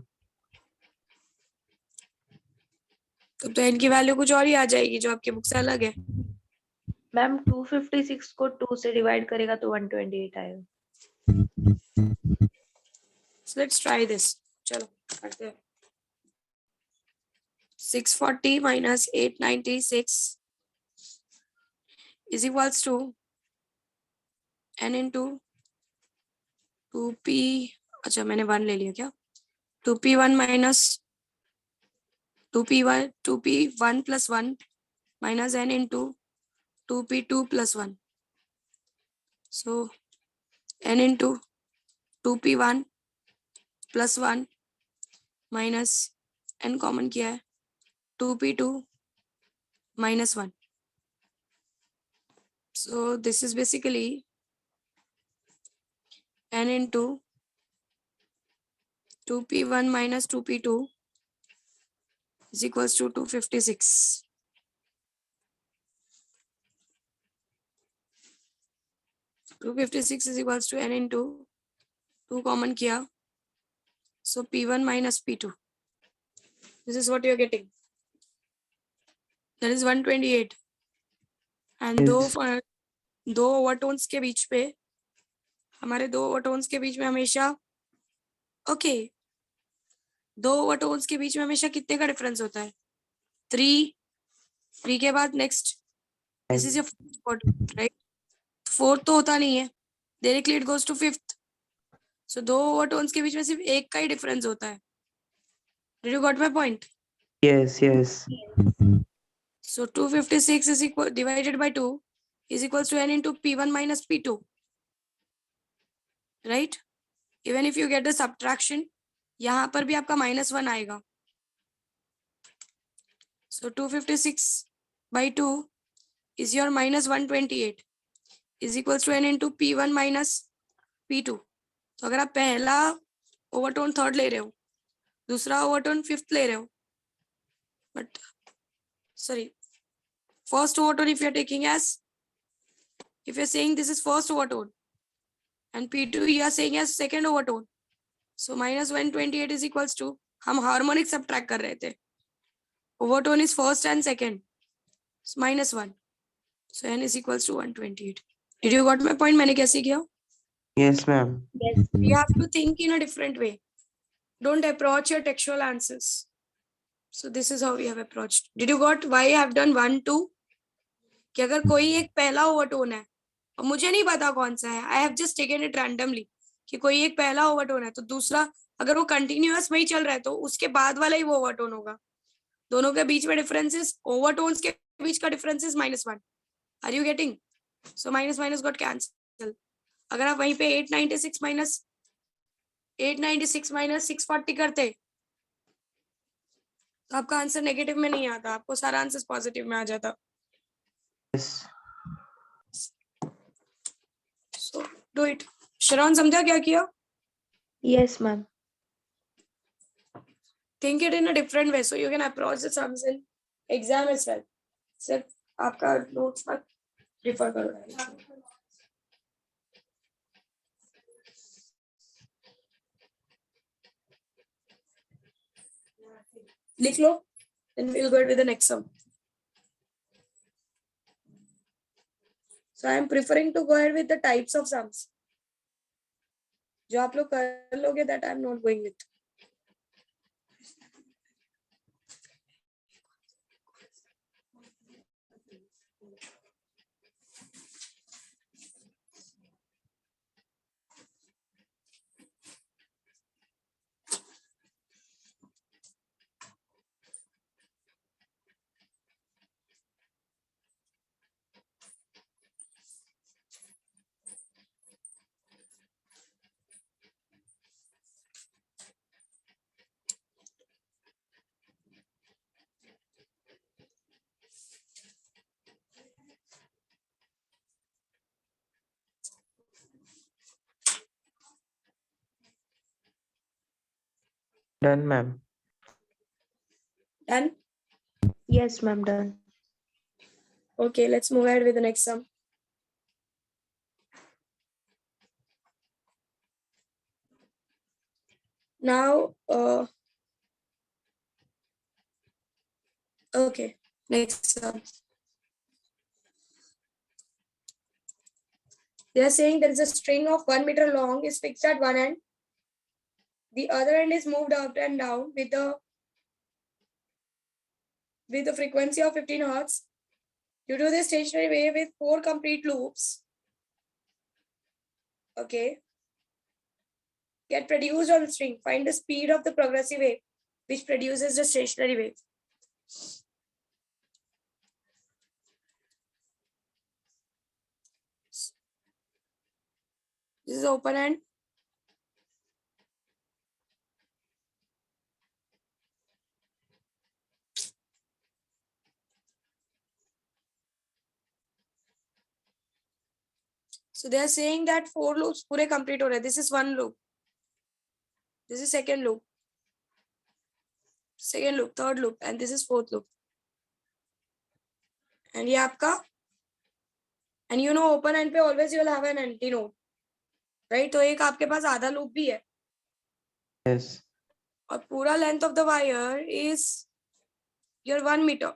तो इनकी वैल्यू कुछ और ही आ जाएगी जो आपकी बुक से अलग है। मैम 256 को 2 से डिवाइड करेगा तो 128 आएगा। So let's try this. चलो करते हैं। 640 minus 896 is equals to n into 2p, अच्छा मैंने 1 ले लिया क्या? 2p1 minus 2p1 plus 1 minus n into 2p2 plus 1. So n into 2p1 plus 1 minus n common किया है 2p2 minus 1. So this is basically n into 2p1 minus 2p2 is equals to 256. Two 56 is equals to n into 2 common किया, so p1 minus p2. This is what you are getting. That is 128. And Yes. दो overtones के बीच पे, हमारे 2 overtones के बीच में हमेशा दो ओवरटोन्स के बीच में हमेशा कितने का डिफरेंस होता है? 3 के बाद next, this is your fourth, right? Fourth तो होता नहीं है, directly it goes to fifth. So 2 overtones के बीच में सिर्फ एक का ही डिफरेंस होता है। Did you got my point? Yes, yes. So 256 is equal divided by 2 is equals to n into P1 minus P2. Right? Even if you get the subtraction, यहाँ पर भी आपका -1 आएगा. So 256 by 2 is your -128 is equals to n into P1 minus P2. तो अगर आप पहला overtone third ले रहे हो, दूसरा ओवरटोन फिफ्थ ले रहे हो, but sorry, first overtone if you're taking as, if you're saying this is first overtone and P2 you are saying as second overtone, so -128 is equals to, हम harmonic subtract कर रहे थे, overtone is first and second, so -1, so n is equals to 128. Did you got my point? मैंने कैसे किया? Yes, ma'am. Yes. You have to think in a different way. Don't approach your textual answers. So this is how we have approached. Did you got why I have done 1, 2? कि अगर कोई एक पहला overtone है और मुझे नहीं पता कौन सा है, I have just taken it randomly, कि कोई एक पहला ओवरटोन है तो दूसरा अगर वो कंटिन्यूअस में ही चल रहा है तो उसके बाद वाला ही वो ओवरटोन होगा. दोनों के बीच में डिफरेंसेस, ओवरटोन्स के बीच का difference is -1. Are you getting? So minus minus got cancel. अगर आप वहीं पे 896 माइनस 640 करते तो आपका आंसर नेगेटिव में नहीं आता, आपको सारा आंसर पॉजिटिव में आ जाता. Yes. So do it. Sharon, समझा क्या किया? Yes, ma'am. Think it in a different way so you can approach the sums in exam as well. सिर्फ आपका नोट्स पर रिफर करो. लिख लो, then we'll go with the next sum. So I am preferring to go ahead with the types of sums. जो आप लोग कर लोगे that I am not going with. Done, ma'am. Done? Yes, ma'am. Done. Okay, let's move ahead with the next sum. Now, okay, next sum. They are saying there is a string of 1 meter long is fixed at one end. The other end is moved up and down with a frequency of 15 hertz. You do this stationary wave with 4 complete loops. Okay. Get produced on the string. Find the speed of the progressive wave which produces the stationary wave. This is open end. So they are saying that 4 loops पूरे complete हो रहे हैं. This is one loop. This is second loop. Second loop, third loop, and this is fourth loop. And ये आपका, and you know open end पे always you will have an antinode, right? तो एक आपके पास आधा loop भी है. Yes. और पूरा length of the wire is your 1 meter.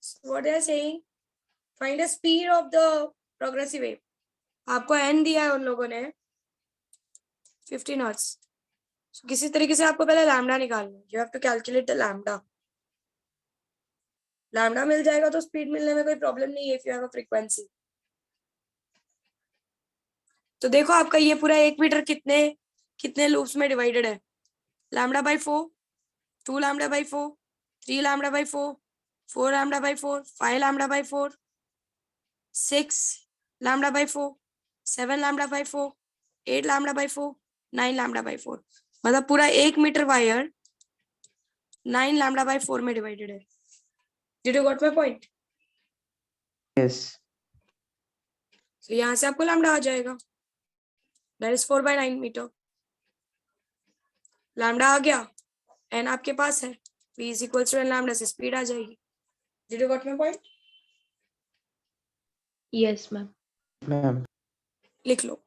So what they are saying, find the speed of the progressive wave. आपको n दिया है उन लोगों ने 15 hertz. So किसी तरीके से आपको पहले लैम्डा निकालना है. You have to calculate the lambda. Lambda मिल जाएगा तो स्पीड मिलने में कोई प्रॉब्लम नहीं है if you have a frequency. तो देखो आपका ये पूरा 1 मीटर कितने लूप्स में डिवाइडेड है. Lambda by 4 2 lambda by 4, 3 lambda by 4, 4 lambda by 4, 5 lambda by 4, 6 lambda by 4, 7 lambda by 4, 8 lambda by 4, 9 lambda by 4. मतलब पूरा 1 मीटर वायर 9 lambda by 4 में डिवाइडेड है. Did you got my point? Yes. So यहाँ से आपको lambda आ जाएगा. That is 4 by 9 metre. Lambda आ गया, एन आपके पास है, v is equals to n lambda से स्पीड आ जाएगी. Did you got my point? Yes, ma'am. Ma'am. लिख लो.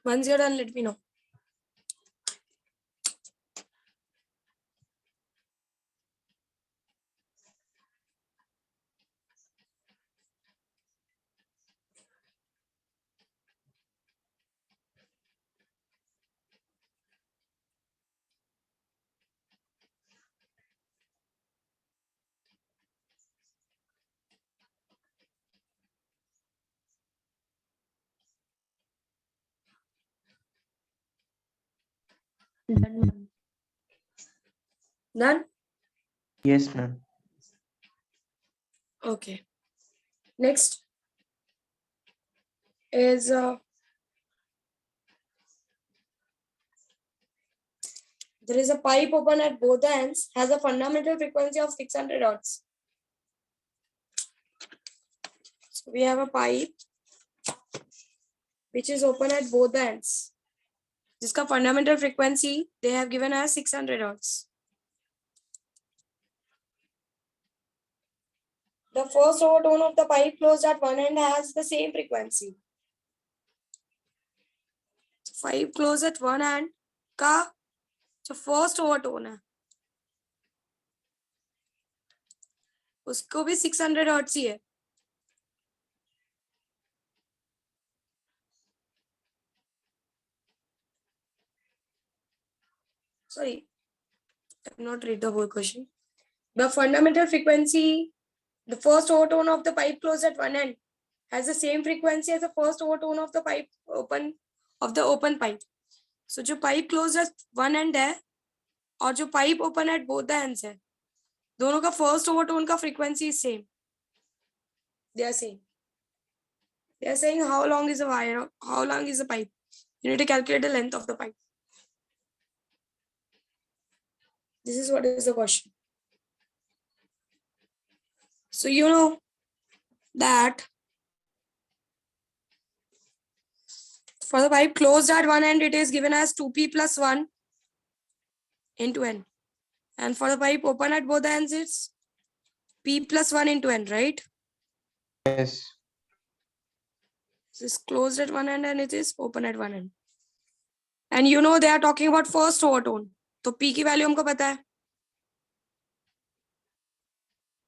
Once you're done, let me know. Done, ma'am. Done? Yes, ma'am. Okay. Next is there is a pipe open at both ends, has a fundamental frequency of 600 hertz. So we have a pipe which is open at both ends. जिसका fundamental frequency they have given as 600 hertz. The first overtone of the pipe closed at one end has the same frequency. Pipe closed at one end का जो first overtone है उसको भी 600 hertz ही है. Sorry, I have not read the whole question. The fundamental frequency, the first overtone of the pipe closed at one end has the same frequency as the first overtone of the pipe open of the open pipe. So जो pipe closed at one end है और जो pipe open at both the ends है, दोनों का first overtone का frequency is same. They are saying. They are saying how long is the wire, how long is the pipe. You need to calculate the length of the pipe. This is what is the question. So you know that for the pipe closed at one end, it is given as 2p plus 1 into n. And for the pipe open at both ends, it's p plus 1 into n, right? Yes. This is closed at one end and it is open at one end. And you know they are talking about first overtone. So p की value हमको पता है.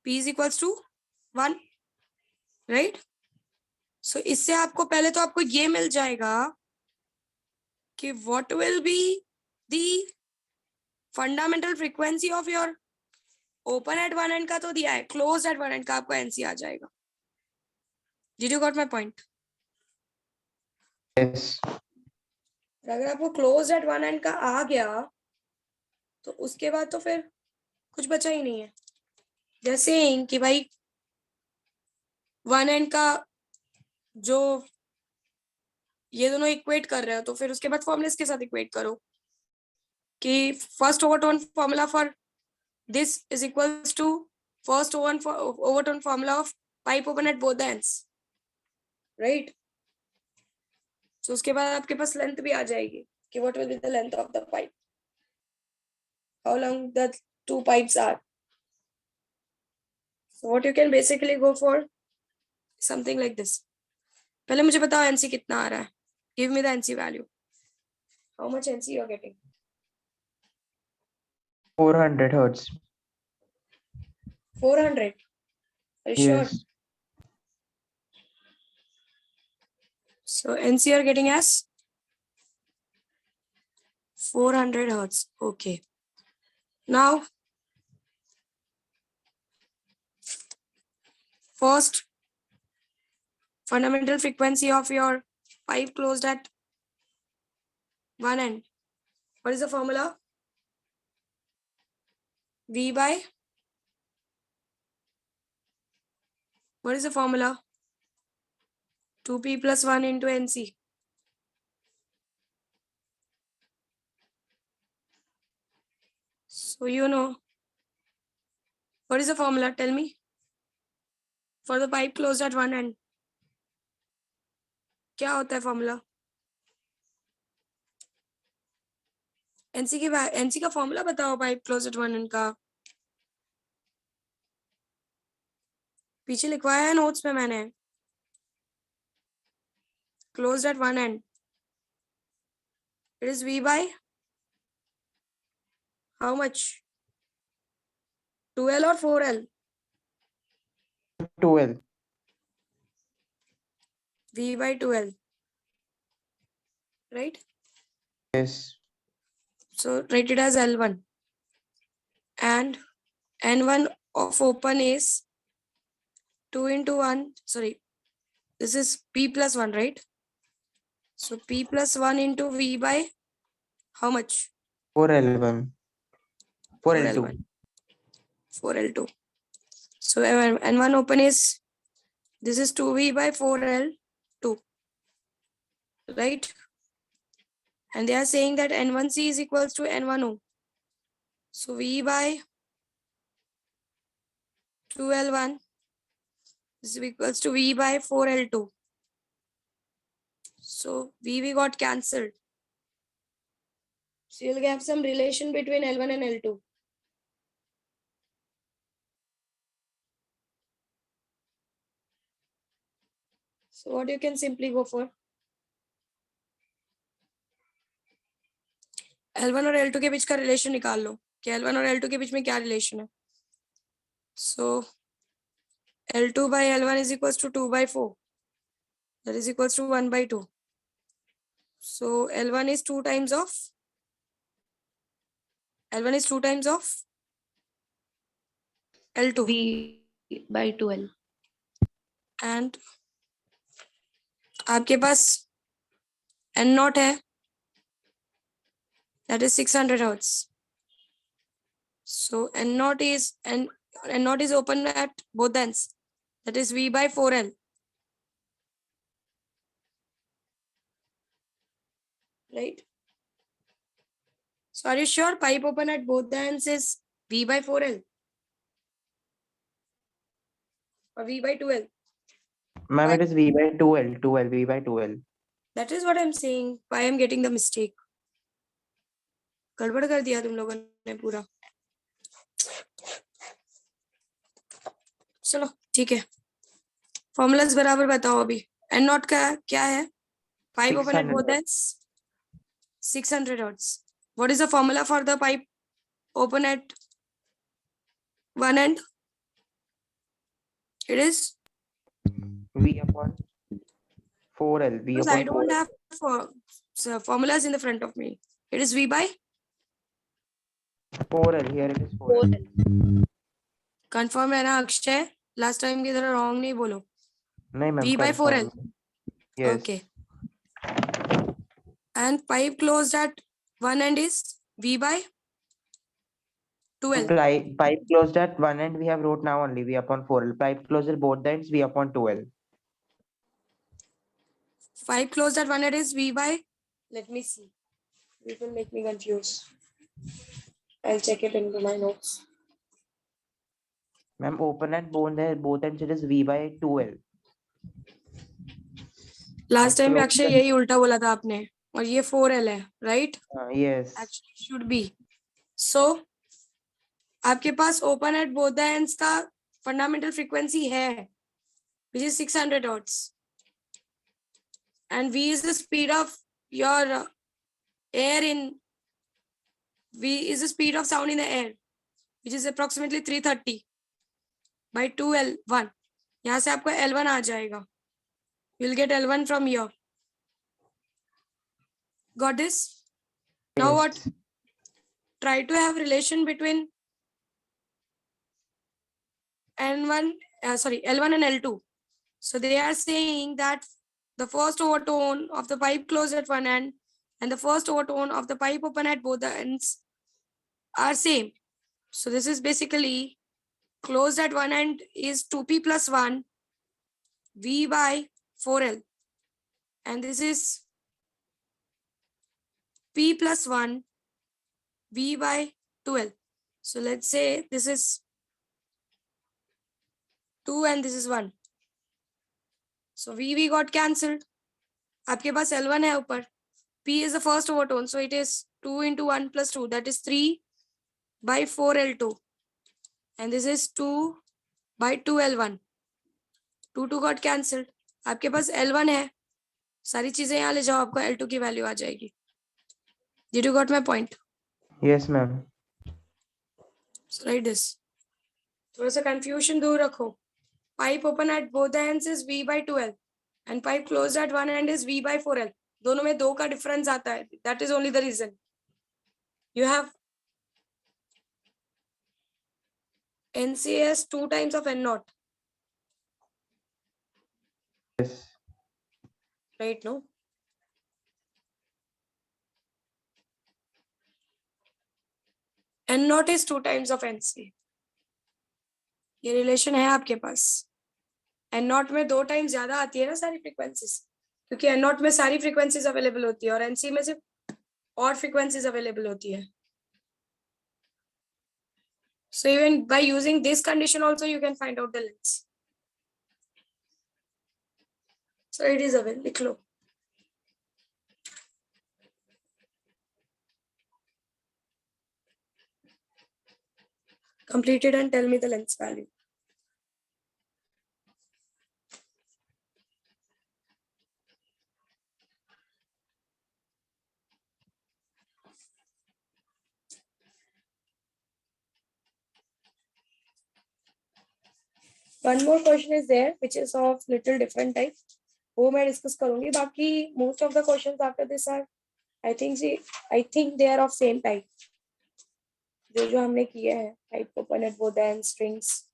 p is equals to 1, right? So इससे आपको पहले तो आपको ये मिल जाएगा कि what will be the fundamental frequency of your open at one end का तो दिया है, closed at one end का आपको NC आ जाएगा. Did you got my point? Yes. अगर आपको closed at one end का आ गया तो उसके बाद तो फिर कुछ बचा ही नहीं है. जैसे कि भाई वन एंड का जो ये दोनों इक्वेट कर रहे हो तो फिर उसके बाद फॉर्मूले के साथ इक्वेट करो कि first overtone formula for this is equals to first overtone formula of pipe open at both the ends, right? So उसके बाद आपके पास लेंथ भी आ जाएगी कि what will be the length of the pipe. how long the two pipes are. So what you can basically go for something like this. पहले मुझे बताओ NC कितना आ रहा है. Give me the NC value. How much NC you are getting? 400 hertz. 400. Are you sure? Yes. So NC you are getting as 400 hertz. Okay. Now, first fundamental frequency of your pipe closed at one end. What is the formula? V by, what is the formula? 2P plus 1 into NC. So you know, what is the formula? Tell me. For the pipe closed at one end. क्या होता है formula? NC का formula बताओ pipe closed at one end का. पीछे लिखवाया है notes में मैंने. Closed at one end. It is V by how much? 2L or 4L? 2L. V by 2L. Right? Yes. So write it as L1. And N1 of open is 2 into 1. Sorry. This is P plus 1, right? So P plus 1 into V by how much? 4L1. 4L2. 4L1. 4L2. So N1 open is, this is 2V by 4L2. Right? And they are saying that N1C is equals to N1O. So V by 2L1 is equals to V by 4L2. So VV got cancelled. So you'll have some relation between L1 and L2. So what you can simply go for? L1 और L2 के बीच का relation निकाल लो कि L1 और L2 के बीच में क्या relation है. So L2 by L1 is equals to 2 by 4. That is equals to 1 by 2. So L1 is 2 times of L2. V by 2L. And आपके पास N naught है. That is 600 hertz. So N naught is open at both ends. That is V by 4L. Right? So are you sure pipe open at both ends is V by 4L? Or V by 2L? Ma'am, it is V by 2L. 2L. V by 2L. That is what I'm saying. Why I'm getting the mistake. गड़बड़ कर दिया तुम लोगों ने पूरा. चलो ठीक है. Formulas बराबर बताओ अभी. N naught का क्या है? Pipe open at 600 both ends. 600 hertz. What is the formula for the pipe open at one end? It is? V upon 4L. V Because upon I don't 4L. have formulas in the front of me. It is V by? 4L. Here it is 4L. Confirm है ना Akshay? Last time की तरह wrong नहीं बोलो. नहीं ma'am. V by 4L. Yes. Okay. And pipe closed at one end is V by 2L. Pipe closed at one end we have wrote now only V upon 4L. Pipe closed at both ends V upon 2L. Pipe closed at one end is V by, let me see. It will make me confused. I'll check it into my notes. Ma'am, open at both ends it is V by 2L. Last time में अक्षय यही उल्टा बोला था आपने और ये 4L है, right? Yes. Actually should be. So आपके पास open at both the ends का फंडामेंटल फ्रीक्वेंसी है which is 600 hertz and v is the speed of your air in v is the speed of sound in the air which is approximately 330 by 2L1. यहाँ से आपको L1 आ जाएगा. You'll get L1 from here. Got this? Now what? Yes. Try to have relation between L1 and L2. So they are saying that the first overtone of the pipe closed at one end and the first overtone of the pipe open at both the ends are same. So this is basically closed at one end is 2p plus 1 v by 4l and this is p plus 1 v by 2l. So let's say this is 2 and this is 1. So v got cancelled. आपके पास L1 है ऊपर. P is the first overtone, so it is 2 into 1 plus 2, that is 3 by 4L2. And this is 2 by 2L1. 2 got cancelled. आपके पास L1 है. सारी चीजें यहाँ ले जाओ, आपको L2 की वैल्यू आ जाएगी. Did you got my point? Yes, ma'am. So write this. थोड़ा सा confusion दूर रखो. Pipe open at both the ends is V by 2L and pipe closed at one end is V by 4L. दोनों में 2 का difference आता है. That is only the reason. You have NCS 2 times of N0. Yes. Right, no? N0 is 2 times of NC. ये relation है आपके पास. N0 में 2 times ज्यादा आती है ना सारी फ्रीक्वेंसीज, क्योंकि N0 में सारी फ्रीक्वेंसीज अवेलेबल होती है और NC में सिर्फ और फ्रीक्वेंसीज अवेलेबल होती है. So even by using this condition also you can find out the lengths. So it is available. लिख लो. Complete it and tell me the length value. One more question is there which is of little different type. वो मैं discuss करूंगी. बाकी most of the questions after this are I think they are of same type. जो हमने किए हैं, type open at both ends, strings.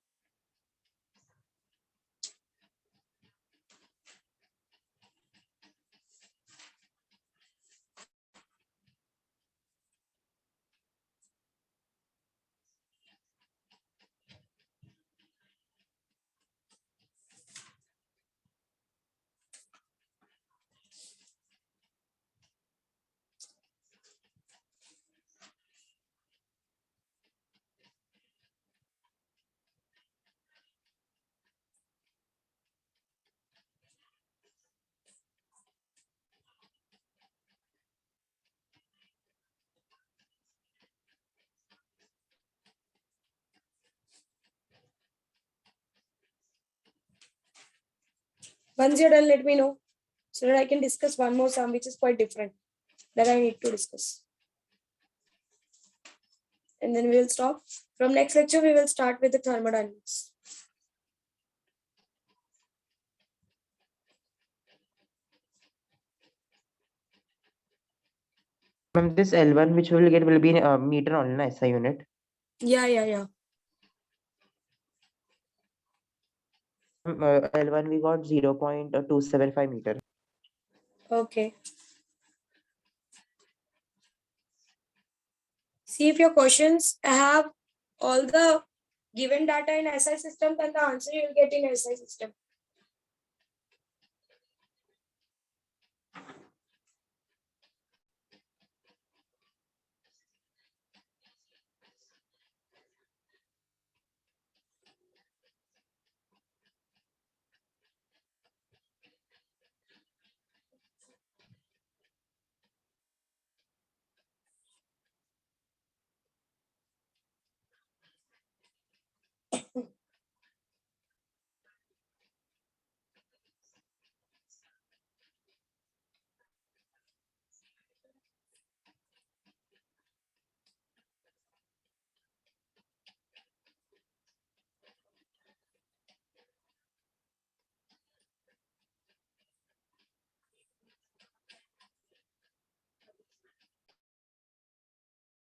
Once you're done, let me know so that I can discuss one more sum which is quite different that I need to discuss. And then we will stop. From next lecture, we will start with the thermodynamics. Ma'am, this L1 which we will get will be in meter only, na, SI unit. Yeah. L1 we got 0.275 meter. Okay. See if your questions have all the given data in SI system, then the answer you will get in SI system.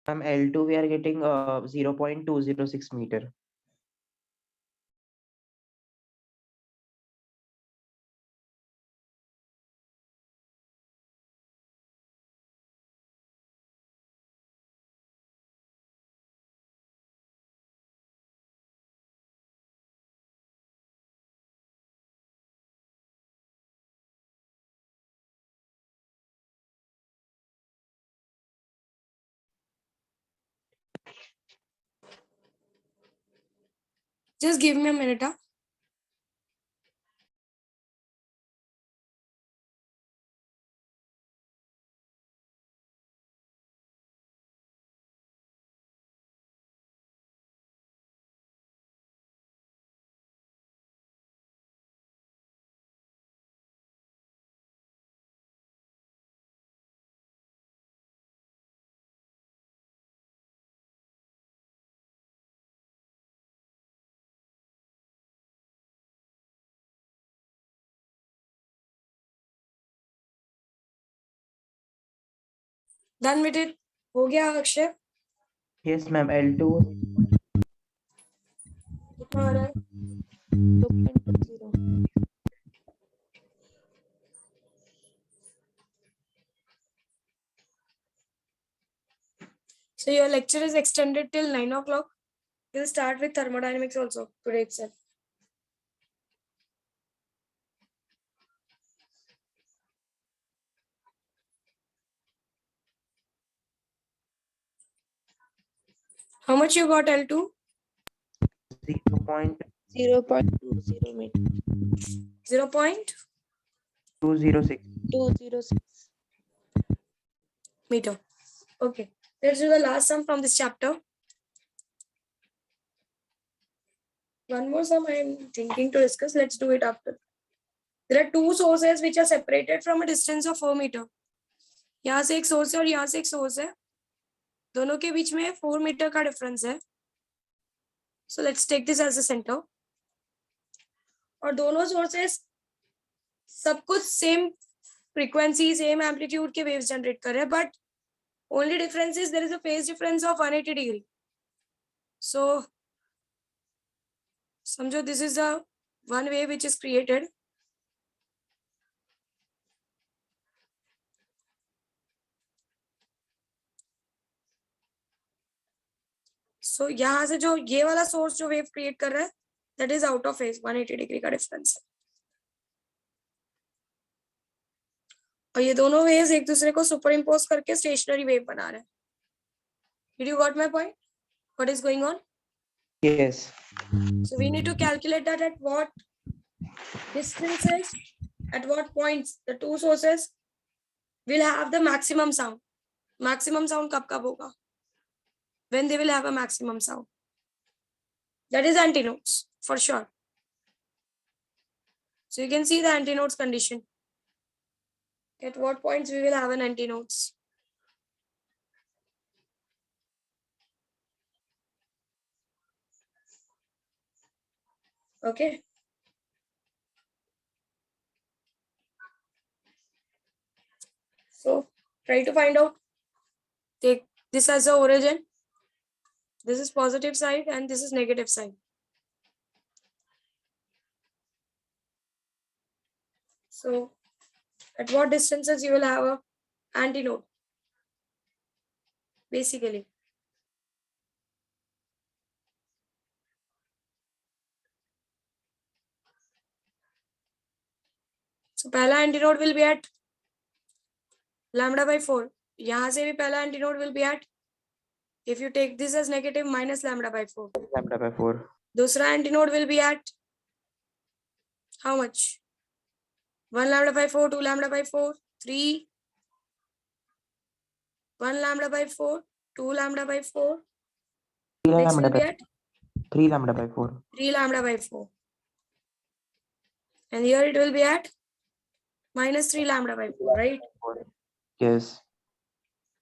From L2 we are getting 0.206 meter. Just give me a minute. Huh? Done with it. हो गया Akshay? Yes, ma'am. L2. कितना आ रहा है? 2.20. So your lecture is extended till 9 o'clock. We'll start with thermodynamics also today itself. How much you got L2? 0.206. 0.20 meter. 0.206 meter. Okay. Let's do the last sum from this chapter. One more sum I am thinking to discuss. Let's do it after. There are two sources which are separated from a distance of 4 meter. यहाँ से एक source है और यहाँ से एक source है. दोनों के बीच में 4 मीटर का डिफरेंस है. So let's take this as a center. और दोनों सोर्सेस सब कुछ सेम फ्रीक्वेंसी सेम एम्पलीट्यूड के वेव्स जनरेट कर रहे हैं, but only difference is there is a phase difference of 180 degree. So समझो this is the one wave which is created. So यहाँ से जो ये वाला सोर्स जो वेव क्रिएट कर रहा है that is out of phase, 180 degree का डिफरेंस है. और ये दोनों वेव्स एक दूसरे को सुपर इम्पोज करके स्टेशनरी वेव बना रहे हैं. Did you got my point? What is going on? Yes. So we need to calculate that at what distances, at what points the two sources will have the maximum sound. Maximum sound कब कब होगा? When they will have a maximum sound. That is antinodes for sure. So you can see the antinodes condition. At what points we will have an antinodes. Okay. So try to find out. Take this as the origin. This is positive side and this is negative side. So at what distances you will have a antinode? Basically. So पहला antinode will be at lambda by 4. यहाँ से भी पहला antinode will be at, if you take this as negative, minus lambda by 4. Lambda by 4. दूसरा antinode will be at how much? 1 lambda by 4, 2 lambda by 4, 3, 1 lambda by 4, 2 lambda by 4. 3 Next lambda will be by at 3 lambda by 4. 3 lambda by 4. And here it will be at minus 3 lambda by 4, right? Yes.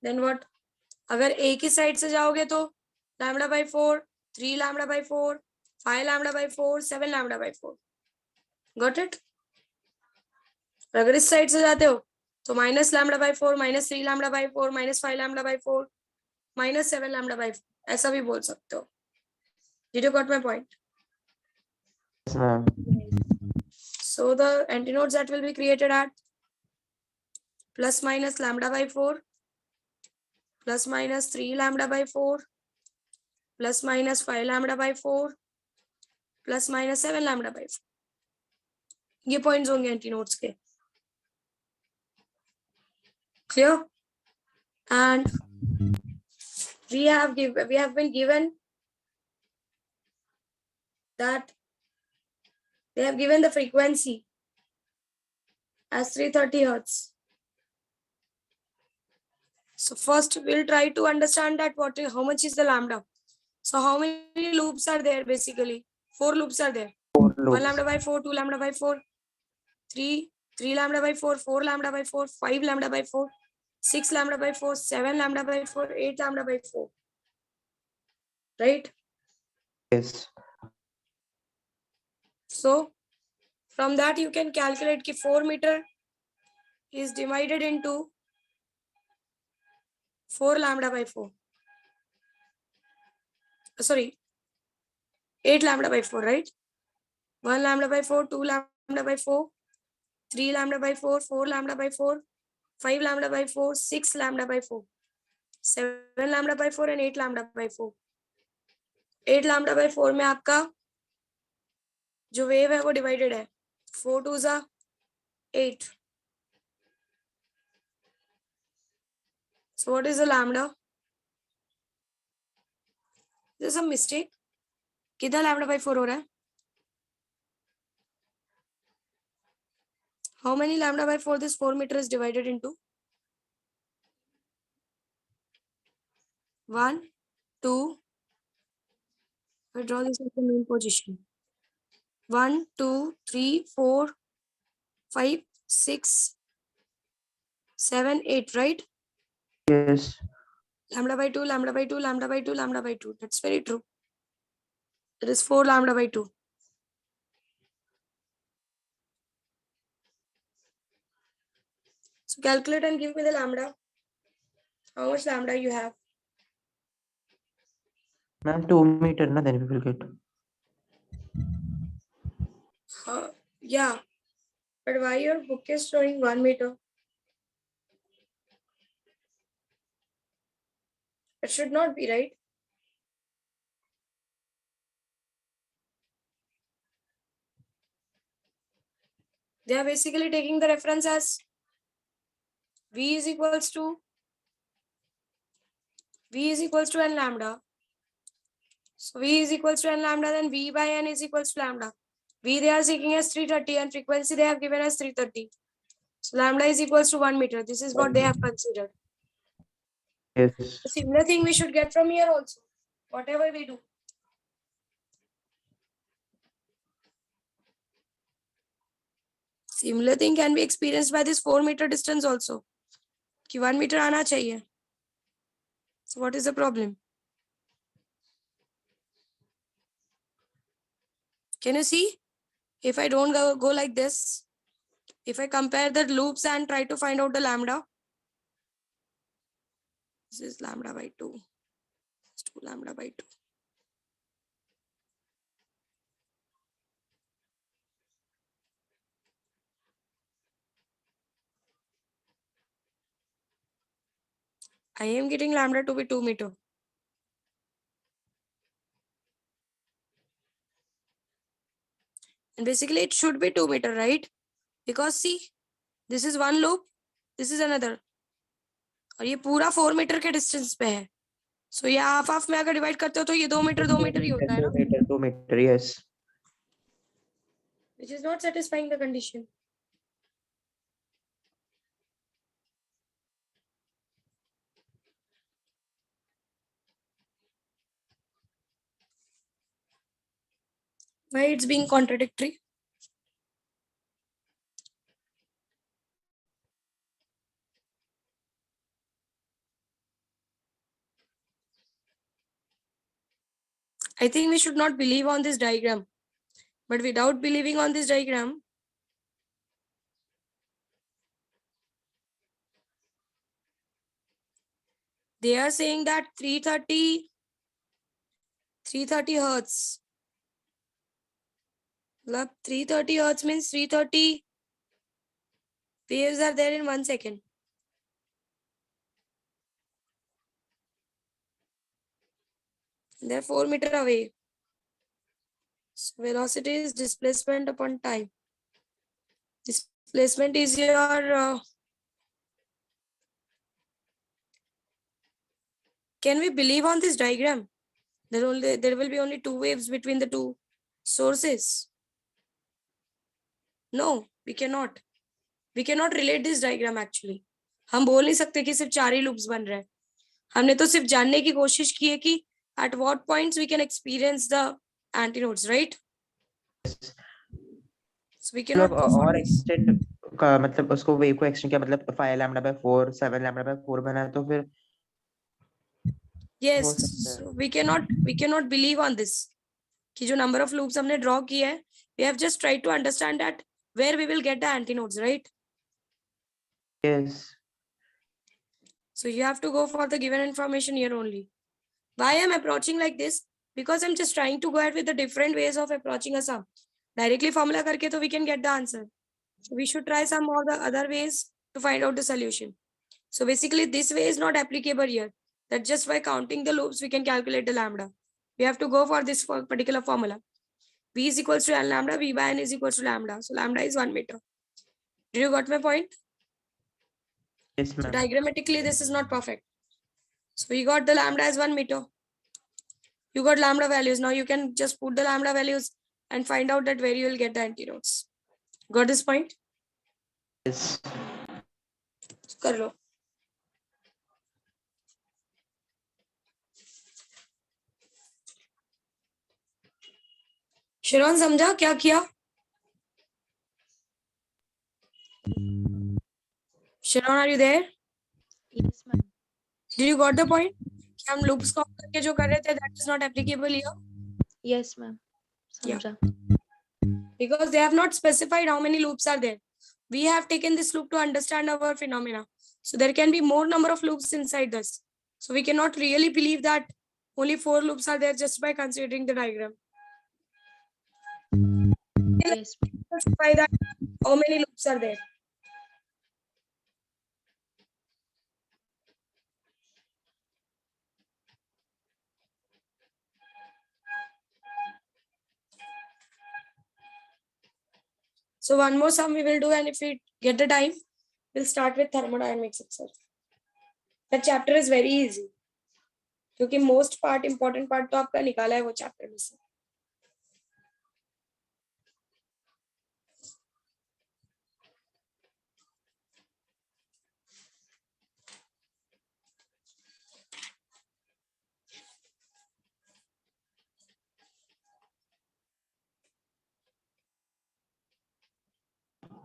Then what? अगर एक ही side से जाओगे तो lambda by 4, 3 lambda by 4, 5 lambda by 4, 7 lambda by 4. Got it? और अगर इस side से जाते हो तो minus lambda by 4, minus 3 lambda by 4, minus 5 lambda by 4. minus 7 lambda by 4. ऐसा भी बोल सकते हो. Did you got my point? Yes, ma'am. So the antinodes that will be created at plus minus lambda by 4, plus minus 3 lambda by 4, plus minus 5 lambda by 4, plus minus 7 lambda by 4. ये points होंगे antinodes के. Clear? And we have been given that they have given the frequency as 330 hertz. So first we'll try to understand that how much is the lambda. So how many loops are there basically? 4 loops are there. 4 1 loops. lambda by 4, 2 lambda by 4, 3 lambda by 4, 4 lambda by 4, 5 lambda by 4, 6 lambda by 4, 7 lambda by 4, 8 lambda by 4. Right? Yes. So from that you can calculate कि 4 meter is divided into 4 lambda by 4. Sorry, 8 lambda by 4, right? 1 lambda by 4, 2 lambda by 4, 3 lambda by 4, 4 lambda by 4, 5 lambda by 4, 6 lambda by 4, 7 lambda by 4 and 8 lambda by 4. 8 lambda by 4 में आपका जो wave है वो divided है. 4 2 जा 8. So what is the lambda? There's a mistake. कितना lambda by 4 हो रहा है? How many lambda by 4 this 4 meter is divided into? 1, 2. I draw this as the main position. 1, 2, 3, 4, 5, 6, 7, 8, right? Yes. Lambda by 2, lambda by 2, lambda by 2, lambda by 2. That's very true. It is 4 lambda by 2. So calculate and give me the lambda. How much lambda you have? Ma'am, 2 meter, na, then we will get. Yeah. But why your book is showing 1 meter? It should not be, right? They are basically taking the reference as V is equals to n lambda. So V is equals to n lambda, then V by n is equals to lambda. V they are seeking as 330 and frequency they have given as 330. So lambda is equals to 1 meter. This is what they have considered. Yes. A similar thing we should get from here also, whatever we do. Similar thing can be experienced by this 4 meter distance also. कि 1 meter आना चाहिए. So what is the problem? Can you see? If I don't go like this, if I compare the loops and try to find out the lambda, this is lambda by 2. It's 2 lambda by 2. I am getting lambda to be 2 meter. And basically it should be 2 meter, right? Because see, this is one loop, this is another. और ये पूरा 4 metre के distance पे है. So ये half half में अगर divide करते हो तो ये 2 मीटर ही होता है ना? 2 meter, yes. Which is not satisfying the condition. Why it's being contradictory? I think we should not believe on this diagram. But without believing on this diagram, They are saying that 330 hertz. 330 hertz means 330 waves are there in 1 second. They're 4 meters away. So velocity is displacement upon time. Displacement is your. Can we believe on this diagram? There will be only 2 waves between the 2 sources. No, we cannot. We cannot relate this diagram actually. हम बोल नहीं सकते कि सिर्फ 4 ही loops बन रहे हैं. हमने तो सिर्फ जानने की कोशिश की है कि at what points we can experience the antinodes, right? So we cannot go for और this. एक्सटेंड का मतलब उसको वेव को एक्सटेंड किया मतलब 5 लैम्डा बाय 4 7 लैम्डा बाय 4 बना है तो फिर Yes, हो सकता है. so we cannot believe on this कि जो number of loops हमने draw किया है, we have just tried to understand that where we will get the antinodes, right? Yes. So you have to go for the given information here only. Why I'm approaching like this? Because I'm just trying to go ahead with the different ways of approaching a sum. Directly formula करके तो we can get the answer. So we should try some of the other ways to find out the solution. So basically this way is not applicable here. That just by counting the loops we can calculate the lambda. We have to go for this particular formula. V is equals to L lambda, V by N is equals to lambda. So lambda is 1 meter. Did you got my point? Yes, So ma'am. diagrammatically this is not perfect. So we got the lambda as 1 meter. You got lambda values. Now you can just put the lambda values and find out that where you will get the antinodes. Got this point? Yes. कर लो. शिरोन समझा क्या किया? Sharon, are you there? Yes, ma'am. Did you got the point? कि हम loops को करके जो कर रहे थे that is not applicable here. Yes, ma'am. Yeah. समझा. Because they have not specified how many loops are there. We have taken this loop to understand our phenomena. So there can be more number of loops inside this. So we cannot really believe that only 4 loops are there just by considering the diagram. Yes. Specify that how many loops are there. So one more sum we will do, and if we get the time, we'll start with thermodynamics itself. The chapter is very easy. क्योंकि most part, important part तो आपका निकाला है वो chapter में से.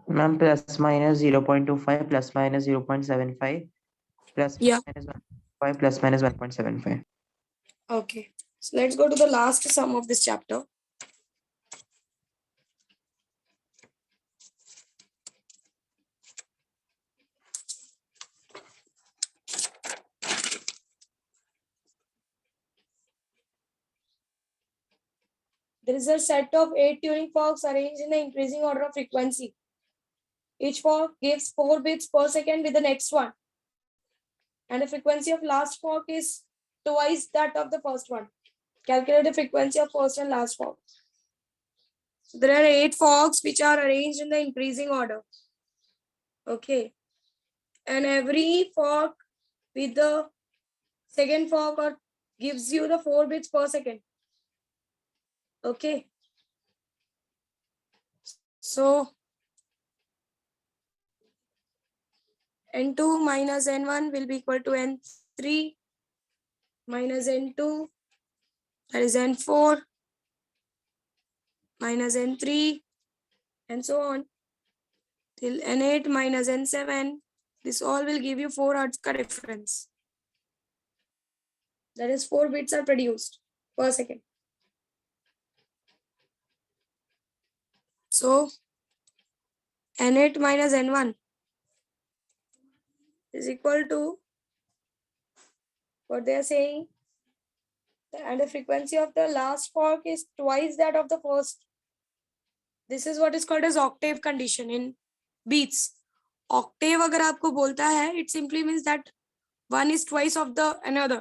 Ma'am, plus minus 0.25 plus minus 0.75 plus Yeah. minus 1.5 plus minus 1.75. Okay. So let's go to the last sum of this chapter. There is a set of 8 tuning forks arranged in the increasing order of frequency. Each fork gives 4 bits per second with the next one. And the frequency of last fork is twice that of the first one. Calculate the frequency of first and last fork. So there are 8 forks which are arranged in the increasing order. Okay. And every fork with the second fork gives you the 4 bits per second. Okay. So N2 minus N1 will be equal to N3 minus N2, that is N4 minus N3, and so on till N8 minus N7. This all will give you 4 hertz ka difference. That is 4 bits are produced per second. So N8 minus N1 is equal to what they are saying, and the frequency of the last fork is twice that of the first. This is what is called as octave condition in beats. Octave अगर आपको बोलता है, it simply means that one is twice of the another.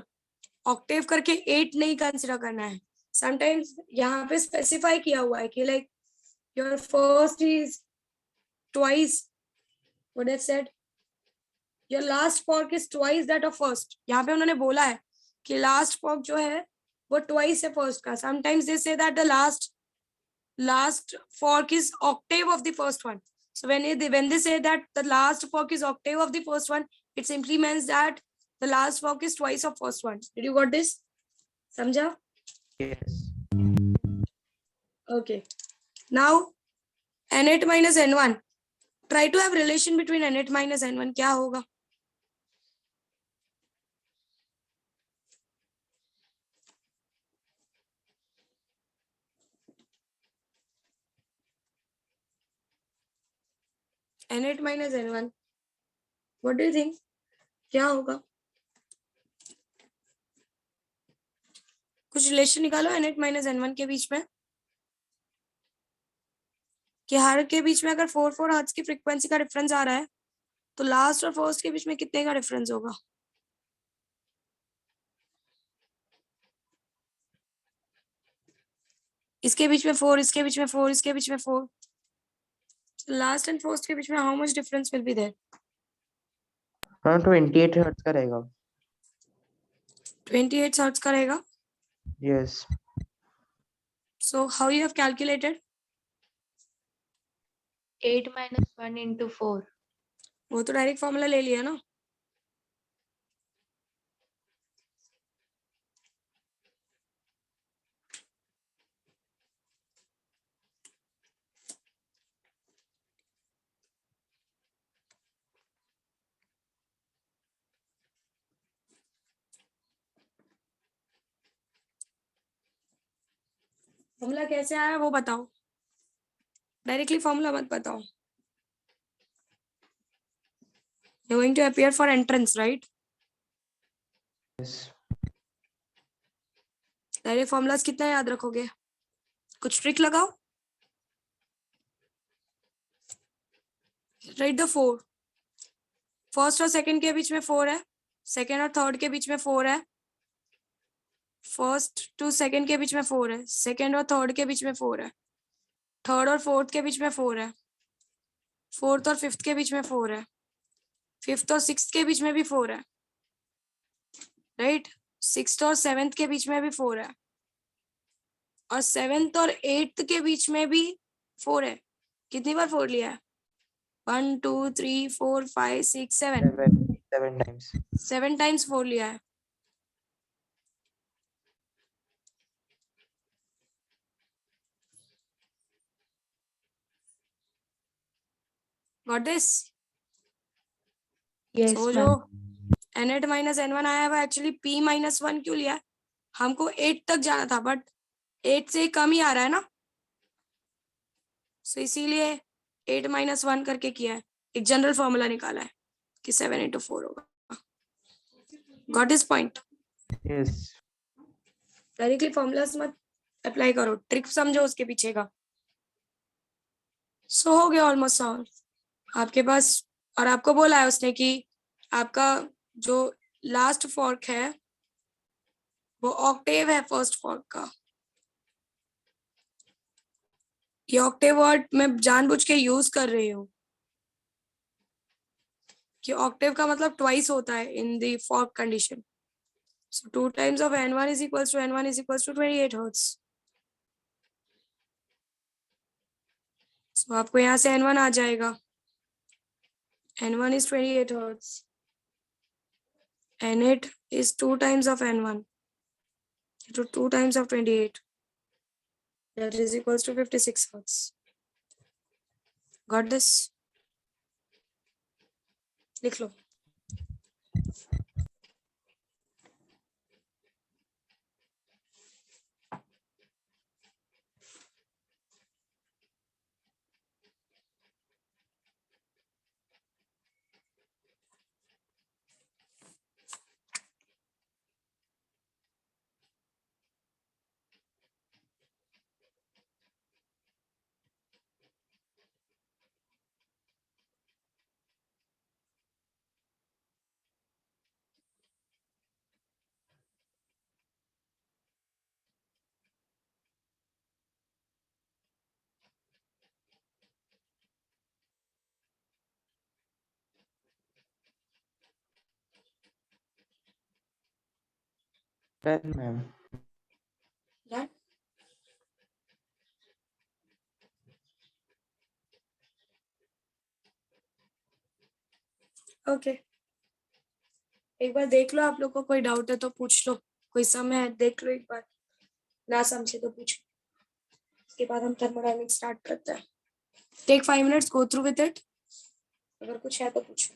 Octave करके 8 नहीं consider करना है. Sometimes यहाँ पे specify किया हुआ है कि like your first is twice what they've said, your last fork is twice that of first. यहाँ पे उन्होंने बोला है कि last fork जो है वो twice है first का. Sometimes they say that the last fork is octave of the first one. So when they say that the last fork is octave of the first one, it simply means that the last fork is twice of first one. Did you got this? Samjha? Yes. Okay. Now N8 minus N1. Try to have relation between N8 minus N1. क्या होगा? N8 minus N1. What do you think? क्या होगा? कुछ relation निकालो N8 minus N1 के बीच में. कि हर के बीच में अगर 4 हर्ट्ज की फ्रीक्वेंसी का डिफरेंस आ रहा है तो लास्ट और फर्स्ट के बीच में कितने का डिफरेंस होगा? इसके बीच में 4, इसके बीच में 4, इसके बीच में 4. लास्ट एंड फर्स्ट के बीच में how much difference will be there? 28 hertz का रहेगा. 28 हर्ट्ज का रहेगा. Yes. So how you have calculated? 8 minus 1 into 4. वो तो डायरेक्ट फॉर्मूला ले लिया ना. फॉर्मूला कैसे आया वो बताओ. डायरेक्टली फॉर्मूला मत बताओ. You're going to appear for entrance, right? Yes. Direct formulas कितना याद रखोगे? कुछ ट्रिक लगाओ. Right the 4. फर्स्ट और सेकंड के बीच में 4 है. सेकंड और थर्ड के बीच में 4 है. फर्स्ट टू सेकंड के बीच में 4 है. सेकंड और थर्ड के बीच में 4 है. थर्ड और फोर्थ के बीच में 4 है. फोर्थ और फिफ्थ के बीच में 4 है. फिफ्थ और सिक्स्थ के बीच में भी 4 है. राइट. सिक्स्थ और सेवेंथ के बीच में भी 4 है. और सेवेंथ और एट्थ के बीच में भी 4 है. कितनी बार 4 लिया है? 1 2 3 4 5 6 7. 7 times. 7 टाइम्स 4 लिया है. Got this? Yes, So जो N8 minus N1 आया है वो एक्चुअली P minus 1 क्यों लिया है? हमको 8 तक जाना था बट 8 से कम ही आ रहा है ना. So इसीलिए 8 minus 1 करके किया है. एक जनरल फॉर्मूला निकाला है कि 7 into 4 होगा. Got this point? Yes. Directly formulas मत अप्लाई करो. ट्रिक समझो उसके पीछे का. सो हो गया ऑलमोस्ट ऑल आपके पास. और आपको बोला है उसने कि आपका जो लास्ट फॉर्क है वो ऑक्टेव है फर्स्ट फॉर्क का. ये ऑक्टेव वर्ड मैं जानबूझ के यूज कर रही हूँ कि ऑक्टेव का मतलब ट्वाइस होता है in the fork condition. So 2 times of N1 is equals to N1 is equals to 28 hertz. So आपको यहाँ से N1 आ जाएगा. N1 is 28 hertz. N8 is 2 times of N1. So 2 times of 28. That is equals to 56 hertz. Got this? लिख लो. Done, ma'am. Done? Okay, एक बार देख लो, आप लोग को कोई डाउट है तो पूछ लो, कोई समय है देख लो एक बार, ना समझे तो पूछो, उसके बाद हम थर्मोडायनेमिक्स स्टार्ट करते हैं। Take 5 minutes, go through with it, अगर कुछ है तो पूछो।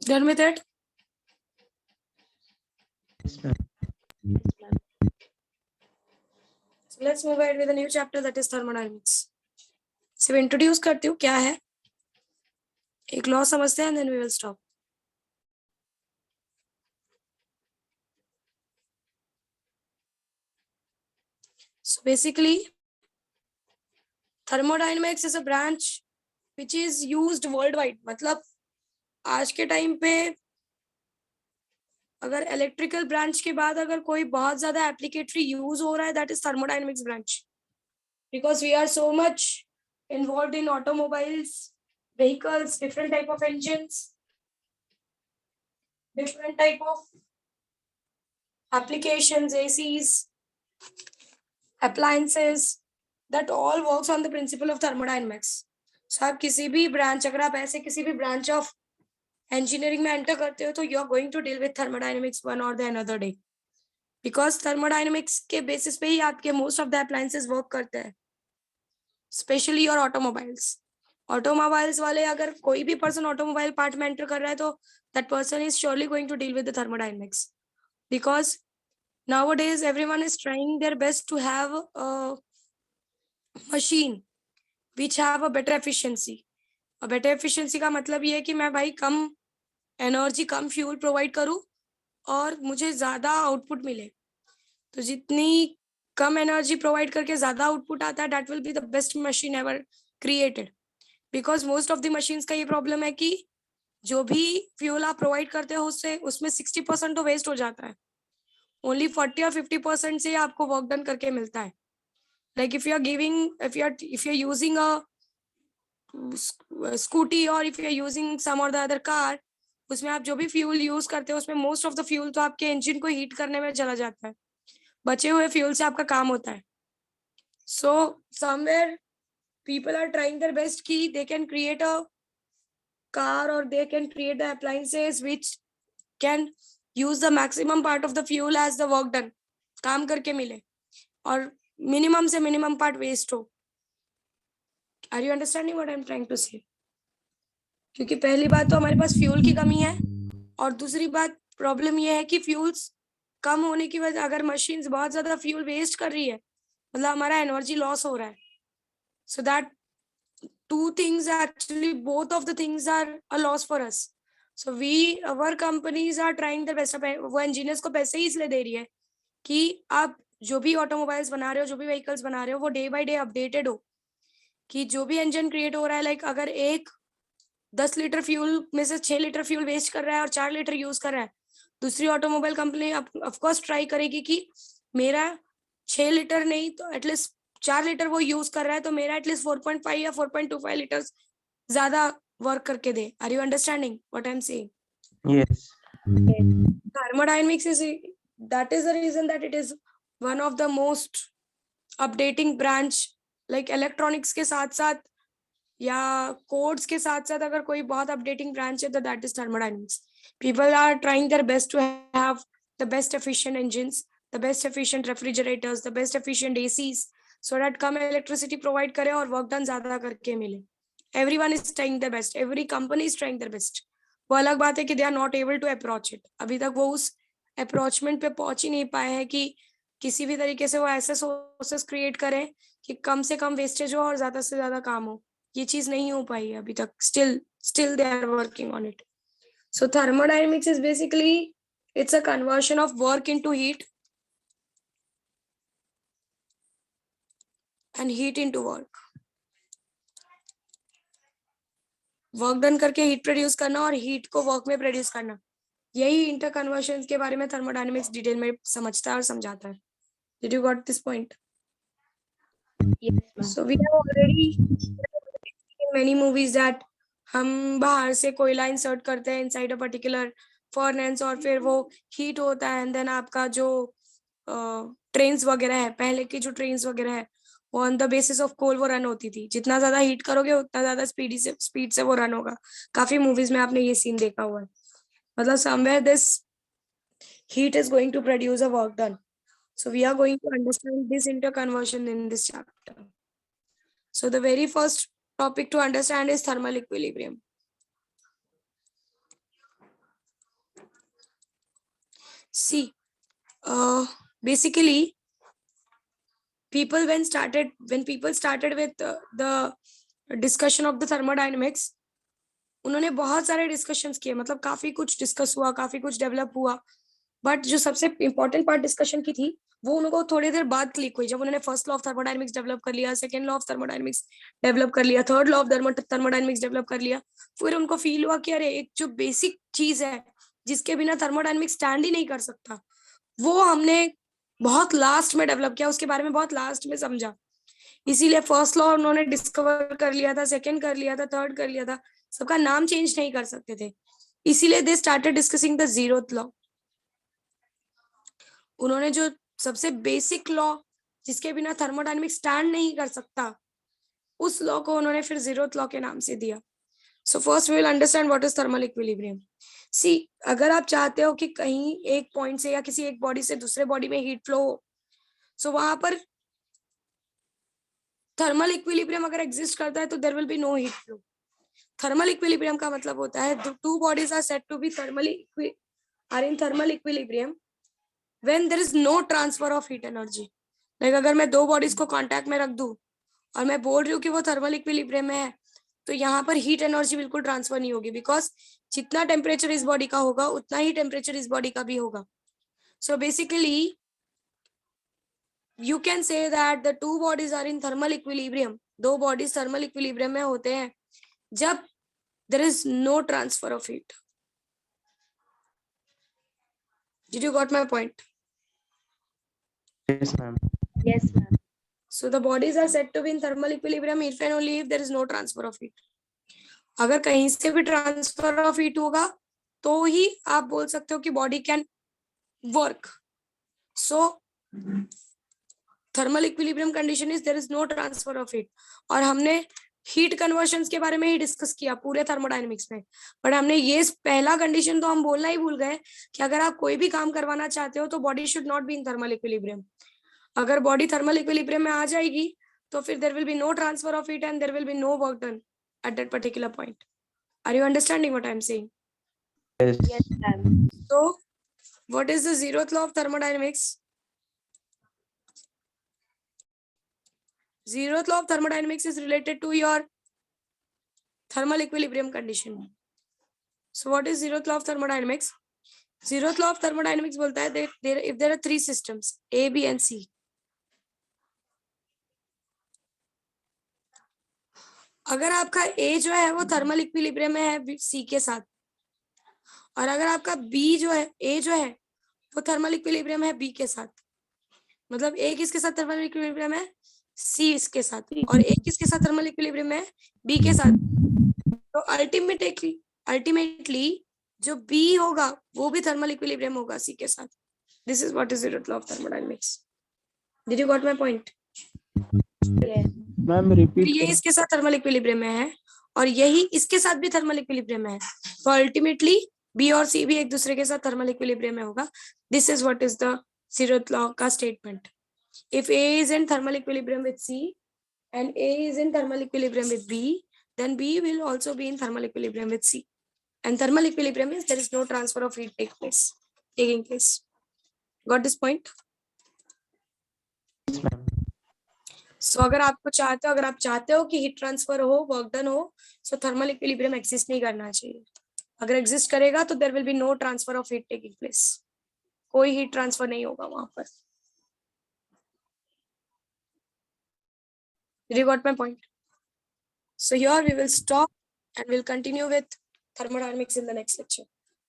Done with it? Yes, ma'am. Yes, ma'am. So let's move ahead with a new chapter, that is thermodynamics. सिर्फ इंट्रोड्यूस करती हूँ क्या है, एक लॉ समझते हैं, then we will stop. So basically, thermodynamics is a branch which is used worldwide. मतलब आज के टाइम पे अगर इलेक्ट्रिकल ब्रांच के बाद अगर कोई बहुत ज्यादा एप्लीकेटरी यूज हो रहा है, that is thermodynamics branch, because we are so much involve in automobiles, vehicles, different type of engines, different type of applications, ACs, appliances, that all works on the principle of thermodynamics. So आप किसी भी branch, अगर आप ऐसे किसी भी branch of engineering में enter करते हो तो you are going to deal with thermodynamics one और the another day, because thermodynamics के बेसिस पे ही आपके most of the appliances work करते हैं, स्पेशली योर ऑटोमोबाइल्स। ऑटोमोबाइल्स वाले अगर कोई भी पर्सन ऑटोमोबाइल पार्ट में एंटर कर रहा है तो that person is surely going to deal with the thermodynamics, because nowadays everyone is trying their best to have a machine which have a better efficiency. और better efficiency का मतलब ये है कि मैं भाई कम एनर्जी, कम फ्यूल प्रोवाइड करूँ और मुझे ज्यादा आउटपुट मिले। तो जितनी कम एनर्जी प्रोवाइड करके ज्यादा आउटपुट आता है, that will be the best machine ever created, because most of the machines का ये प्रॉब्लम है कि जो भी फ्यूल आप प्रोवाइड करते हो उससे उसमें 60% तो वेस्ट हो जाता है, ओनली 40 और 50% से आपको वर्क डन करके मिलता है। Like if you are using a scooty और if you are using some और द अदर कार, उसमें आप जो भी फ्यूल यूज करते हो उसमें मोस्ट ऑफ द फ्यूल तो आपके इंजन को हीट करने में चला जाता है, बचे हुए फ्यूल से आपका काम होता है। So somewhere people are trying their best ki they can create a car or they can create the appliances which can use the maximum part of the fuel as the work done, काम करके मिले और minimum से minimum part waste हो। Are you understanding what I'm trying to say? क्योंकि पहली बात तो हमारे पास फ्यूल की कमी है और दूसरी बात प्रॉब्लम ये है कि फ्यूल्स कम होने की वजह, अगर मशीन्स बहुत ज्यादा फ्यूल वेस्ट कर रही है मतलब हमारा एनर्जी लॉस हो रहा है। So that two things actually, both of the things are a loss for us. So our companies are trying their best. वो engineers को पैसे ही इसलिए दे रही है कि आप जो भी ऑटोमोबाइल्स बना रहे हो, जो भी व्हीकल्स बना रहे हो, वो डे बाय डे अपडेटेड हो, कि जो भी इंजन क्रिएट हो रहा है, लाइक अगर एक 10 लीटर फ्यूल में से 6 लीटर फ्यूल वेस्ट कर रहा है और 4 लीटर यूज कर रहा है, दूसरी ऑटोमोबाइल कंपनी ऑफकोर्स ट्राई करेगी कि मेरा 6 लीटर नहीं तो एटलीस्ट 4 लीटर वो यूज कर रहा है, तो मेरा एटलीस्ट 4.5 या 4.25 लीटर ज्यादा वर्क करके दे. Are you understanding what I am saying? Yes. Thermodynamics is, that is the reason that it is one of the most updating branch. Like electronics के साथ साथ या codes के साथ साथ अगर कोई बहुत updating branch है तो that is thermodynamics. People are trying their best to have the best efficient engines, the best efficient refrigerators, the best efficient ACs, so that come electricity provide करे और work done ज़्यादा करके मिले. Everyone is trying their best. Every company is trying their best. वो अलग बात है कि they are not able to approach it. अभी तक वो उस approachment पे पहुंच ही नहीं पाए हैं कि किसी भी तरीके से वो ऐसे sources create करें कि कम से कम wastage हो और ज़्यादा से ज़्यादा काम हो. ये चीज नहीं हो पाई है अभी तक. Still they are working on it. So thermodynamics is basically, it's a conversion of work into heat and heat into work. Work done करके हीट प्रोड्यूस करना और हीट को वर्क में प्रोड्यूस करना, यही इंटर कन्वर्शन के बारे में थर्मोडायनेमिक्स डिटेल में समझता है और समझाता है. Did you got this point? Yes, ma'am. So we have already in many movies that हम बाहर से कोयला इंसर्ट करते हैं इनसाइड अ पर्टिकुलर फर्नेस और फिर वो हीट होता है एंड देन आपका जो ट्रेन्स वगैरह है, पहले की जो ट्रेन्स वगैरह है वो on the basis of coal वो रन होती थी. जितना ज्यादा हीट करोगे उतना ज्यादा स्पीड से वो रन होगा. काफी मूवीज में आपने ये सीन देखा हुआ है. मतलब somewhere this heat is going to produce a work done. So we are going to understand this interconversion in this chapter. So the very first topic to understand is thermal equilibrium. See, basically, when people started with the discussion of the thermodynamics, उन्होंने बहुत सारे discussions किए. मतलब काफी कुछ discuss हुआ, काफी कुछ डेवलप हुआ. बट जो सबसे इंपॉर्टेंट पार्ट डिस्कशन की थी वो उनको थोड़ी देर बाद क्लिक हुई, जब उन्होंने first law of thermodynamics develop कर लिया, second law of thermodynamics develop कर लिया, third law of thermodynamics develop कर लिया. फिर उनको फील हुआ कि अरे एक जो बेसिक चीज है जिसके बिना थर्मोडायनेमिक्स स्टैंड ही नहीं कर सकता, वो हमने बहुत लास्ट में डेवलप किया, उसके बारे में बहुत लास्ट में समझा. इसीलिए फर्स्ट लॉ उन्होंने डिस्कवर कर लिया था, सेकेंड कर लिया था, थर्ड कर लिया था. सबका नाम चेंज नहीं कर सकते थे, इसीलिए they started discussing the zeroth law. उन्होंने जो सबसे बेसिक लॉ जिसके बिना थर्मोडायनेमिक्स स्टैंड नहीं कर सकता, उस लॉ को उन्होंने फिर जीरोथ लॉ के नाम से दिया. So first we will understand what is thermal equilibrium. See, अगर आप चाहते हो कि कहीं एक पॉइंट से या किसी एक बॉडी से दूसरे बॉडी में हीट फ्लो हो, सो वहां पर थर्मल इक्विलिब्रियम अगर एग्जिस्ट करता है तो there will be no heat flow. Thermal equilibrium का मतलब होता है two bodies are said to be are in thermal equilibrium when there is no transfer of heat energy. Like अगर मैं दो बॉडीज को कांटेक्ट में रख दूं और मैं बोल रही हूँ कि वो थर्मल इक्विलिब्रियम में है, तो यहाँ पर हीट एनर्जी बिल्कुल ट्रांसफर नहीं होगी, बिकॉज जितना टेम्परेचर इस बॉडी का होगा उतना ही टेम्परेचर इस बॉडी का भी होगा. So basically you can say that the two bodies are in thermal equilibrium. दो बॉडीज थर्मल इक्विलिब्रियम में होते हैं जब there is no transfer of heat. Did you got my point? Yes, ma'am. Yes, ma'am. So the bodies are said to be in thermal equilibrium if and only if there is no transfer of heat. अगर कहीं से भी transfer of heat होगा तो ही आप बोल सकते हो कि body can work. So thermal equilibrium condition is there is no transfer of heat. और हमने हीट कन्वर्शंस के बारे में ही डिस्कस किया पूरे थर्मोडायनेमिक्स में, बट हमने ये पहला कंडीशन तो हम बोलना ही भूल गए कि अगर आप कोई भी काम करवाना चाहते हो तो body should not be in thermal equilibrium. अगर बॉडी थर्मल इक्विलिब्रियम में आ जाएगी तो फिर there will be no transfer of heat and there will be no work done at that particular point. Are you understanding what I am saying? Yes. Yes, ma'am. So what is the zeroth law of thermodynamics? Zeroth law of thermodynamics is related to your thermal equilibrium condition. So what is zeroth law of thermodynamics? Zeroth law of thermodynamics बोलता है that if there are three systems A, B and C, अगर आपका A जो है वो thermal equilibrium में है C के साथ, और अगर आपका B जो है A जो है वो थर्मल इक्विलिब्रियम है B के साथ, मतलब A किसके साथ थर्मल इक्विलिब्रियम है? C इसके साथ, और A किसके साथ थर्मल इक्विलिब्रियम है? B के साथ. तो अल्टीमेटली जो B होगा वो भी थर्मल इक्विलिब्रियम होगा C के साथ. This is what is zeroth law of thermodynamics. Did you got my point? Ma'am repeat ये इसके साथ थर्मल इक्विलिब्रियम में है और यही इसके साथ भी थर्मल इक्विलिब्रियम में है, तो अल्टीमेटली B और C भी एक दूसरे के साथ थर्मल इक्विलिब्रियम में होगा. This is what is the zeroth law का statement. If A is in thermal equilibrium with C and A is in thermal equilibrium with B, then B will also be in thermal equilibrium with C. And thermal equilibrium means there is no transfer of heat taking place. Got this point? So अगर आप चाहते हो कि heat transfer हो, work done हो, so thermal equilibrium exist नहीं करना चाहिए. अगर exist करेगा तो there will be no transfer of heat taking place. कोई हीट ट्रांसफर नहीं होगा वहां पर. Did you got my point? So here we will stop and we'll continue with thermodynamics in the next lecture.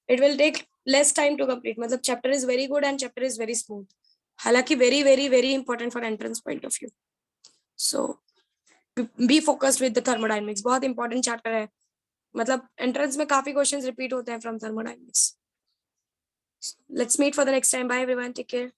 It will take less time to complete. मतलब chapter is very good and chapter is very smooth. हालांकि very very very important for entrance point of view. So be focused with the thermodynamics. बहुत important chapter है. मतलब entrance में काफी questions repeat होते हैं from thermodynamics. Let's meet for the next time. Bye everyone. Take care.